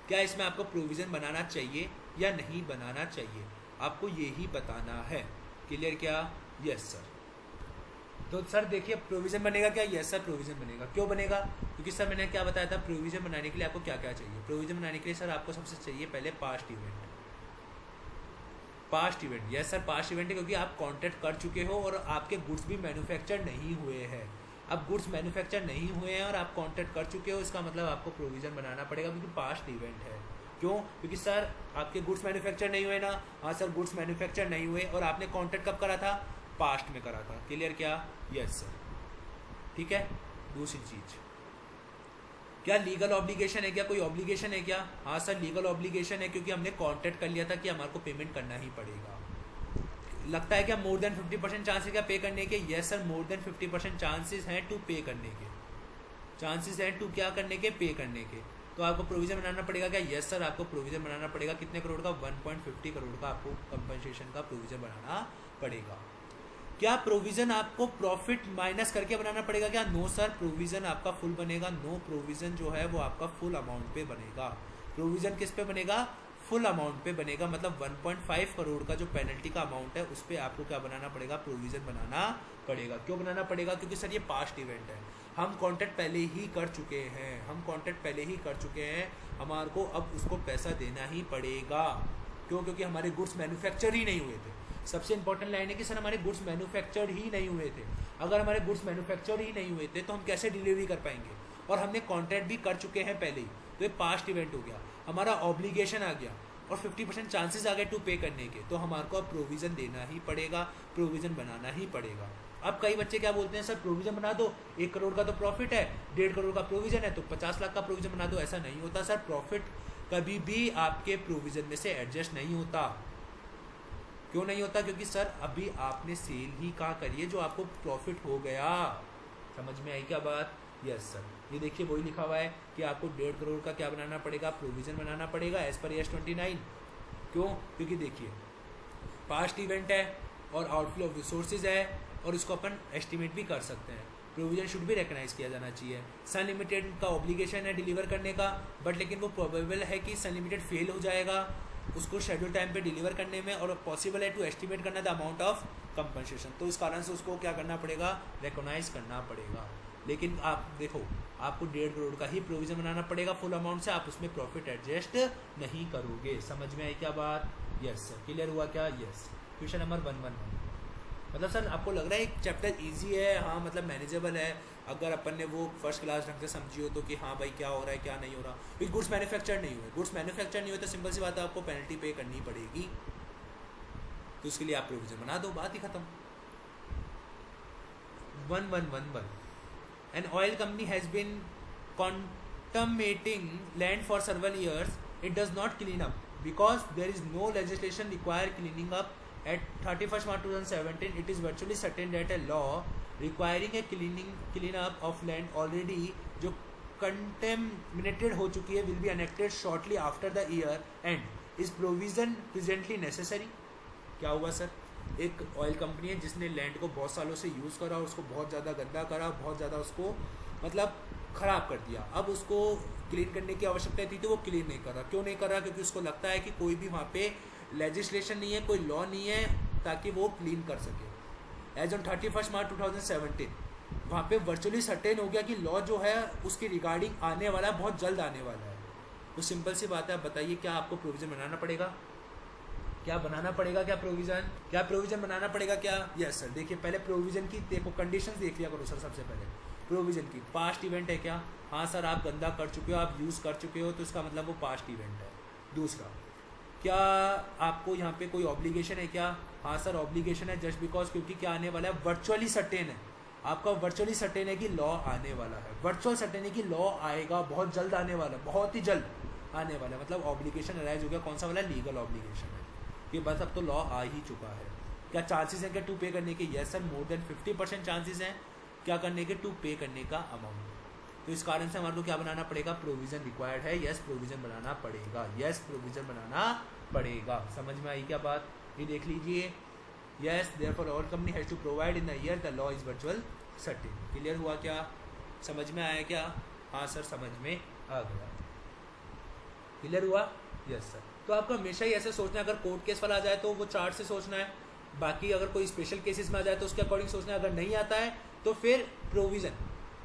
क्या इसमें आपको प्रोविज़न बनाना चाहिए या नहीं बनाना चाहिए? आपको ये ही बताना है। क्लियर क्या? Yes sir. तो सर देखिए, प्रोविज़न बनेगा क्या? यस सर, प्रोविज़न बनेगा। क्यों बनेगा? क्योंकि सर मैंने क्या बताया था, प्रोविज़न बनाने के लिए आपको क्या क्या चाहिए? प्रोविज़न बनाने के लिए सर आपको सबसे चाहिए पहले past event. Past event, yes sir, past event है, क्योंकि आप कॉन्ट्रैक्ट कर चुके हो और आपके गुड्स भी मैन्युफैक्चर नहीं हुए हैं। अब गुड्स मैन्युफैक्चर नहीं हुए हैं और आप कॉन्ट्रैक्ट कर चुके हो, इसका मतलब आपको प्रोविज़न बनाना पड़ेगा, क्योंकि पास्ट इवेंट है। क्यों? क्योंकि सर आपके गुड्स मैन्युफैक्चर नहीं हुए ना। हाँ सर, गुड्स मैन्युफैक्चर नहीं हुए और आपने कॉन्ट्रैक्ट कब करा था? पास्ट में करा था। क्लियर क्या? Yes sir. ठीक है। दूसरी चीज़, क्या लीगल ऑब्लिगेशन है क्या? कोई ऑब्लिगेशन है क्या? हाँ सर, लीगल ऑब्लिगेशन है, क्योंकि हमने कॉन्ट्रैक्ट कर लिया था कि हमारे को पेमेंट करना ही पड़ेगा। लगता है क्या मोर देन 50% चांस है क्या पे करने के? Yes sir, more than 50% chances हैं टू पे करने के, चांसेस हैं टू क्या करने के? पे करने के। तो आपको प्रोविज़न बनाना पड़ेगा क्या? यस सर, आपको प्रोविज़न बनाना पड़ेगा। कितने करोड़ का? 1.50 करोड़ का आपको कंपनसेशन का प्रोविज़न बनाना पड़ेगा। क्या प्रोविज़न आपको प्रॉफिट माइनस करके बनाना पड़ेगा क्या? नो सर, प्रोविज़न आपका फुल बनेगा। नो, प्रोविज़न जो है वो आपका फुल अमाउंट पे बनेगा। प्रोविज़न किस पे बनेगा? फुल अमाउंट पे बनेगा। मतलब 1.5 करोड़ का जो पेनल्टी का अमाउंट है उस पर आपको क्या बनाना पड़ेगा? प्रोविज़न बनाना पड़ेगा। क्यों बनाना पड़ेगा? क्योंकि सर ये पास्ट इवेंट है। हम कॉन्ट्रैक्ट पहले ही कर चुके हैं, हमारे को अब उसको पैसा देना ही पड़ेगा। क्यों? क्योंकि हमारे गुड्स मैन्युफैक्चर ही नहीं हुए थे। सबसे इंपॉर्टेंट लाइन है कि सर हमारे गुड्स मैन्युफैक्चर ही नहीं हुए थे। अगर हमारे गुड्स मैन्युफैक्चर ही नहीं हुए थे तो हम कैसे डिलीवरी कर पाएंगे? और हमने कॉन्ट्रैक्ट भी कर चुके हैं पहले ही, तो ये पास्ट इवेंट हो गया, हमारा ऑब्लिगेशन आ गया और 50% चांसेस आ गए टू पे करने के, तो हमारे को अब प्रोविज़न देना ही पड़ेगा, प्रोविज़न बनाना ही पड़ेगा। अब कई बच्चे क्या बोलते हैं, सर प्रोविज़न बना दो, 1 करोड़ का तो प्रॉफिट है, 1.5 करोड़ का प्रोविज़न है तो 50 लाख का प्रोविज़न बना दो। ऐसा नहीं होता सर, प्रॉफिट कभी भी आपके प्रोविज़न में से एडजस्ट नहीं होता। क्यों नहीं होता? क्योंकि सर अभी आपने सेल ही कहाँ करी है जो आपको प्रॉफिट हो गया। समझ में आई क्या बात? यस सर, ये देखिए वही लिखा हुआ है कि आपको 1.5 करोड़ का क्या बनाना पड़ेगा, प्रोविज़न बनाना पड़ेगा एज पर AS 29। क्यों? क्योंकि देखिए पास्ट इवेंट है और आउटफ्लो ऑफ रिसोर्सेज है और इसको अपन एस्टिमेट भी कर सकते हैं। प्रोविजन शुड भी रिकग्नाइज किया जाना चाहिए। सन लिमिटेड का ऑब्लिगेशन है डिलीवर करने का, बट लेकिन वो प्रोबेबल है कि सन लिमिटेड फेल हो जाएगा उसको शेड्यूल टाइम पे डिलीवर करने में, और पॉसिबल है टू एस्टिमेट करना द अमाउंट ऑफ कंपनसेशन, तो इस कारण से उसको क्या करना पड़ेगा, रिकॉग्नाइज करना पड़ेगा। लेकिन आप देखो आपको 1.5 करोड़ का ही प्रोविजन बनाना पड़ेगा फुल अमाउंट से, आप उसमें प्रॉफिट एडजस्ट नहीं करोगे। समझ में आई क्या बात? यस सर, क्लियर हुआ क्या? यस। क्वेश्चन नंबर 111, मतलब सर आपको लग रहा है एक चैप्टर इजी है, हाँ मतलब मैनेजेबल है, अगर अपन ने वो फर्स्ट क्लास ढंग से समझी हो तो कि हाँ भाई क्या हो रहा है क्या नहीं हो रहा। क्योंकि गुड्स मैन्युफैक्चर नहीं हुए, गुड्स मैन्युफैक्चर नहीं हुए तो सिंपल सी बात है आपको पेनल्टी पे करनी पड़ेगी, तो उसके लिए आप प्रोविजन बना दो, बात ही खत्म। 1111, an oil company has been contaminating land for several years. It does not clean up because there is no legislation require cleaning up. At 31st March 2017, it is virtually certain that a law requiring a clean up of land already जो contaminated हो चुकी है will be enacted shortly after the year end. Is provision presently necessary? क्या हुआ sir? एक oil company है जिसने land को बहुत सालों से यूज़ करा, उसको बहुत ज़्यादा गंदा करा, बहुत ज़्यादा उसको मतलब ख़राब कर दिया। अब उसको क्लीन करने की आवश्यकता थी तो वो क्लीन नहीं कर रहा। क्यों नहीं कर रहा? क्योंकि उसको लगता है कि कोई भी वहाँ पे लेजिस्लेशन नहीं है, कोई लॉ नहीं है ताकि वो क्लीन कर सके। एज ऑन 31st मार्च 2017 वहाँ पे वर्चुअली सर्टेन हो गया कि लॉ जो है उसकी रिगार्डिंग आने वाला है, बहुत जल्द आने वाला है। तो सिंपल सी बात है, आप बताइए क्या आपको प्रोविज़न बनाना पड़ेगा? क्या बनाना पड़ेगा? क्या प्रोविज़न बनाना पड़ेगा क्या? Yes sir. देखिए पहले प्रोविज़न की देखो कंडीशंस देख लिया करो सर। सबसे पहले प्रोविज़न की पास्ट इवेंट है क्या? हाँ सर, आप गंदा कर चुके हो, आप यूज़ कर चुके हो, तो इसका मतलब वो पास्ट इवेंट है। दूसरा, क्या आपको यहाँ पे कोई ऑब्लिगेशन है क्या? हाँ सर ऑब्लिगेशन है, जस्ट बिकॉज क्योंकि क्या आने वाला है, वर्चुअली सर्टेन है। आपका वर्चुअली सर्टेन है कि लॉ आने वाला है, वर्चुअल सर्टेन है कि लॉ आएगा, बहुत जल्द आने वाला है, बहुत ही जल्द आने वाला है। मतलब ऑब्लिगेशन अराइज हो गया, कौन सा वाला? लीगल ऑब्लिगेशन है कि बस अब तो लॉ आ ही चुका है। क्या चांसेस हैं क्या टू पे करने के? Yes sir, more than 50% chances हैं क्या करने के? टू पे करने का अमाउंट। तो इस कारण से हमारे को क्या बनाना पड़ेगा? प्रोविज़न रिक्वायर्ड है। यस, प्रोविज़न बनाना पड़ेगा। यस, प्रोविज़न बनाना पड़ेगा। समझ में आई क्या बात? ये देख लीजिए। Yes, therefore all company has to provide in the year the law is virtual certain. Clear हुआ क्या? समझ में आया क्या? हाँ सर, समझ में आ गया। क्लियर हुआ? Yes sir. तो आपको हमेशा ही ऐसे सोचना है, अगर कोर्ट केस वाला आ जाए तो वो चार्ट से सोचना है, बाकी अगर कोई स्पेशल केसेस में आ जाए तो उसके अकॉर्डिंग सोचना है। अगर नहीं आता है तो फिर प्रोविज़न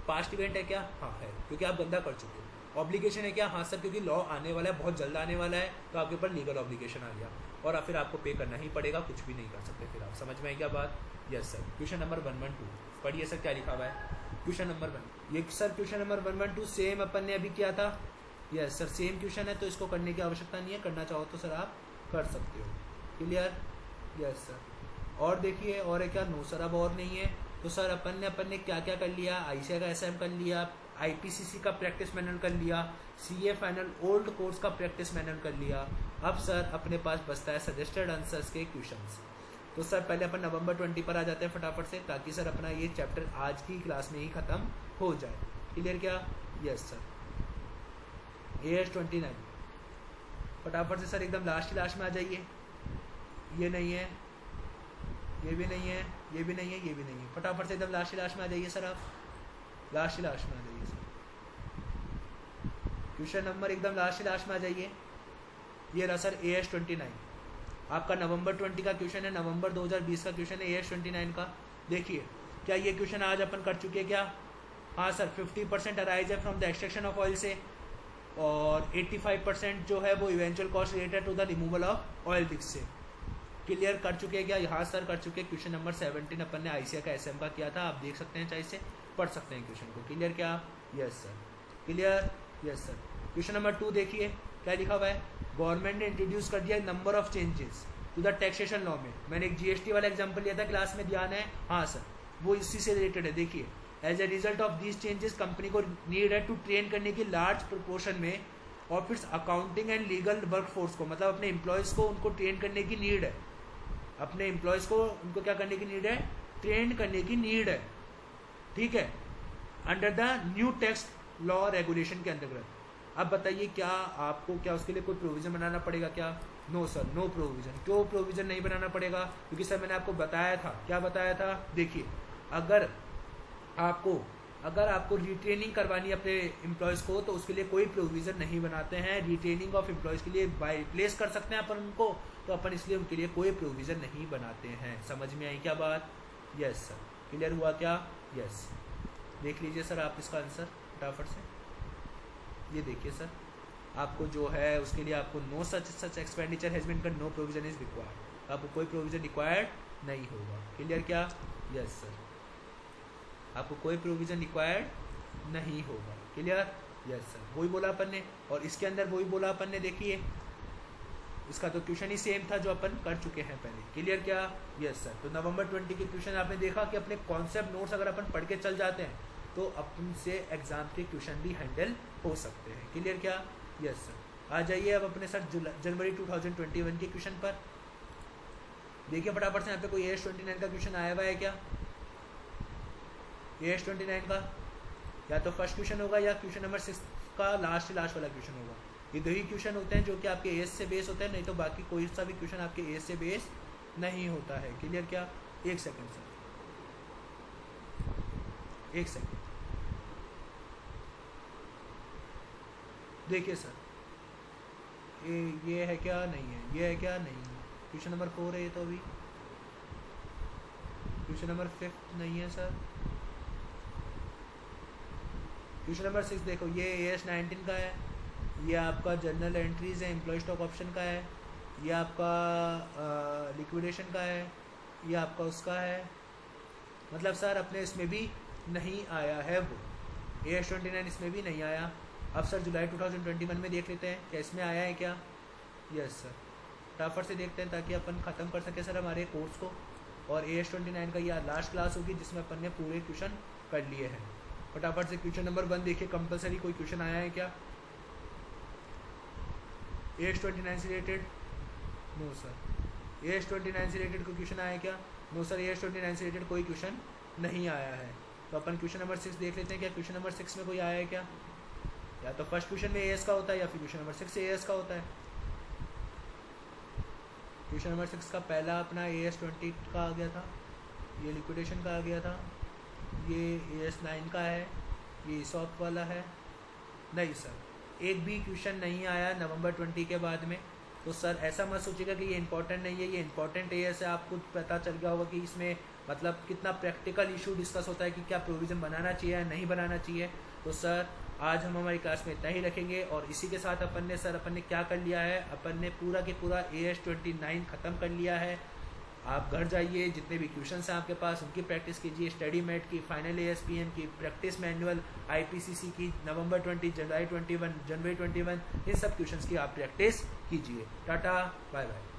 पास्ट इवेंट है क्या? हाँ है, क्योंकि आप गंदा कर चुके हो। ऑब्लिगेशन है क्या? हाँ सर, क्योंकि लॉ आने वाला है, बहुत जल्द आने वाला है, तो आपके ऊपर लीगल ऑब्लिगेशन आ गया और फिर आपको पे करना ही पड़ेगा, कुछ भी नहीं कर सकते फिर आप। समझ में आई क्या बात? Yes sir. क्वेश्चन नंबर 112 पढ़िए सर, क्या लिखा हुआ है? क्वेश्चन नंबर 1, ये सर क्वेश्चन नंबर 112 सेम अपन ने अभी किया था। यस सर, सेम क्वेश्चन है, तो इसको करने की आवश्यकता नहीं है, करना चाहो तो सर आप कर सकते हो। क्लियर? Yes sir. और देखिए, और है क्या? नो सर, अब और नहीं है। तो सर अपन ने क्या क्या कर लिया? ICAI का SM कर लिया, IPCC का प्रैक्टिस मैनुअल कर लिया, CA फाइनल ओल्ड कोर्स का प्रैक्टिस मैनुअल कर लिया। अब सर अपने पास बचता है सजेस्टेड आंसर्स के क्वेश्चंस। तो सर पहले अपन नवंबर 20 पर आ जाते हैं फटाफट से, ताकि सर अपना ये चैप्टर आज की क्लास में ही ख़त्म हो जाए। क्लियर क्या? Yes sir. AS 29 फटाफट से सर एकदम लास्ट में आ जाइए। ये नहीं है, ये भी नहीं है, ये भी नहीं है, ये भी नहीं है। फटाफट से एकदम लास्ट में आ जाइए सर, आप लास्ट में आ जाइए सर। क्वेश्चन नंबर एकदम लास्ट में आ जाइए। ये रहा सर AS 29, आपका नवंबर 20 का क्वेश्चन है, नवंबर 2020 का क्वेश्चन है AS 29 का। देखिए क्या ये क्वेश्चन आज अपन कर चुके हैं क्या? हाँ सर 50% अराइज है from the extraction of oil से, और 85% जो है वो eventual cost related to the removal of oil disc से। क्लियर कर चुके हैं क्या? हाँ सर कर चुके हैं। क्वेश्चन नंबर 17 अपन ने आईसीआई का एसएम का किया था, आप देख सकते हैं, चाहे से पढ़ सकते हैं क्वेश्चन को। क्लियर क्या? Yes sir. Clear? Yes sir. Question number 2 देखिए क्या लिखा हुआ है। गवर्नमेंट ने इंट्रोड्यूस कर दिया number of changes to the taxation law में। मैंने एक जीएसटी वाला एग्जांपल लिया था क्लास में, ध्यान है? हाँ सर, वो इसी से रिलेटेड है। देखिए, as a result of these changes company को नीड है टू ट्रेन करने की लार्ज प्रोपोर्शन में of its accounting and legal work force को, मतलब अपने एम्प्लॉयज़ को उनको ट्रेन करने की नीड है। अपने एम्प्लॉयज़ को उनको क्या करने की नीड है? ट्रेन करने की नीड है। ठीक है, under the new tax law regulation के अंतर्गत। अब बताइए क्या आपको क्या उसके लिए कोई प्रोविज़न बनाना पड़ेगा क्या? No sir, no provision. क्यों प्रोविज़न नहीं बनाना पड़ेगा? क्योंकि सर मैंने आपको बताया था, क्या बताया था? देखिए, अगर आपको रिट्रेनिंग करवानी है अपने एम्प्लॉयज़ को, तो उसके लिए कोई प्रोविज़न नहीं बनाते हैं। रिट्रेनिंग ऑफ एम्प्लॉयज़ के लिए बाय प्लेस कर सकते हैं अपन उनको, तो अपन इसलिए उनके लिए कोई प्रोविज़न नहीं बनाते हैं। समझ में आई क्या बात? Yes sir. क्लियर हुआ क्या? यस। देख लीजिए सर आप इसका आंसर फटाफट से। ये देखिए सर, आपको जो है उसके लिए आपको no such expenditure has been cut, no provision is required. आपको कोई प्रोविज़न रिक्वायर्ड नहीं होगा। क्लियर क्या? यस सर, आपको कोई प्रोविज़न रिक्वायर्ड नहीं होगा। क्लियर? यस सर, वही बोला अपन ने, और इसके अंदर वही बोला अपन ने। देखिए, इसका तो क्वेश्चन ही सेम था जो अपन कर चुके हैं पहले। क्लियर क्या? Yes sir. तो नवंबर 20 के क्वेश्चन आपने देखा कि अपने कॉन्सेप्ट नोट्स अगर अपन पढ़ के चल जाते हैं तो अपन से एग्जाम के क्वेश्चन भी हैंडल हो सकते हैं। क्लियर क्या? Yes sir. आ जाइए अब अपने सर जनवरी 2021 के क्वेश्चन पर। देखिए फटाफट से, यहाँ पे कोई AS29 का क्वेश्चन आया हुआ है क्या? AS29 का या तो फर्स्ट क्वेश्चन होगा या क्वेश्चन नंबर 6 का लास्ट वाला क्वेश्चन होगा। ये दो ही क्वेश्चन होते हैं जो कि आपके एएस से बेस होते हैं, नहीं तो बाकी कोई सा भी क्वेश्चन आपके एएस से बेस नहीं होता है। क्लियर क्या? एक सेकंड सर, एक सेकंड। देखिए सर, ये है क्या? नहीं है। ये है क्या? नहीं है। क्वेश्चन नंबर 4 है ये तो। अभी क्वेश्चन नंबर 5 नहीं है सर। क्वेश्चन नंबर 6 देखो, ये AS19 का है, ये आपका जर्नल एंट्रीज है, एम्प्लॉय स्टॉक ऑप्शन का है, ये आपका लिक्विडेशन का है, ये आपका उसका है। मतलब सर अपने इसमें भी नहीं आया है वो, AS29 इसमें भी नहीं आया। अब सर जुलाई 2021 में देख लेते हैं क्या इसमें आया है क्या? यस सर, फटाफट से देखते हैं ताकि अपन ख़त्म कर सके सर हमारे कोर्स को। और AS29 का ये लास्ट क्लास होगी जिसमें अपन ने पूरे क्वेश्चन कर लिए हैं। फटाफट से क्वेश्चन नंबर 1 देखिए, कंपलसरी कोई क्वेश्चन आया है क्या AS29 से रिलेटेड? No sir. AS29 से रिलेटेड कोई क्वेश्चन आया है क्या? नो सर, AS29 से रिलेटेड कोई क्वेश्चन नहीं आया है। तो अपन क्वेश्चन नंबर 6 देख लेते हैं, क्या क्वेश्चन नंबर 6 में कोई आया है क्या? या तो फर्स्ट क्वेश्चन में AS का होता है या फिर क्वेश्चन नंबर 6 से AS का होता है। क्वेश्चन नंबर 6 का पहला अपना AS20 का आ गया था, ये लिक्विडेशन का आ गया था, ये AS9 का है, ये ESOP वाला है। नहीं सर, एक भी क्वेश्चन नहीं आया नवंबर 20 के बाद में। तो सर ऐसा मत सोचिएगा कि ये इंपॉर्टेंट नहीं है, ये इंपॉर्टेंट है। ऐसे आपको पता चल गया होगा कि इसमें मतलब कितना प्रैक्टिकल इशू डिस्कस होता है कि क्या प्रोविज़न बनाना चाहिए या नहीं बनाना चाहिए। तो सर आज हम हमारी क्लास में इतना ही रखेंगे, और इसी के साथ अपन ने क्या कर लिया है, अपन ने पूरा के पूरा AS29 ख़त्म कर लिया है। आप घर जाइए, जितने भी क्वेश्चंस हैं आपके पास उनकी प्रैक्टिस कीजिए, स्टडी मेट की, फाइनल ASPM की, प्रैक्टिस मैनुअल, IPCC की, नवंबर 20, जुलाई 21, जनवरी 21, इन सब क्वेश्चंस की आप प्रैक्टिस कीजिए। Tata bye bye.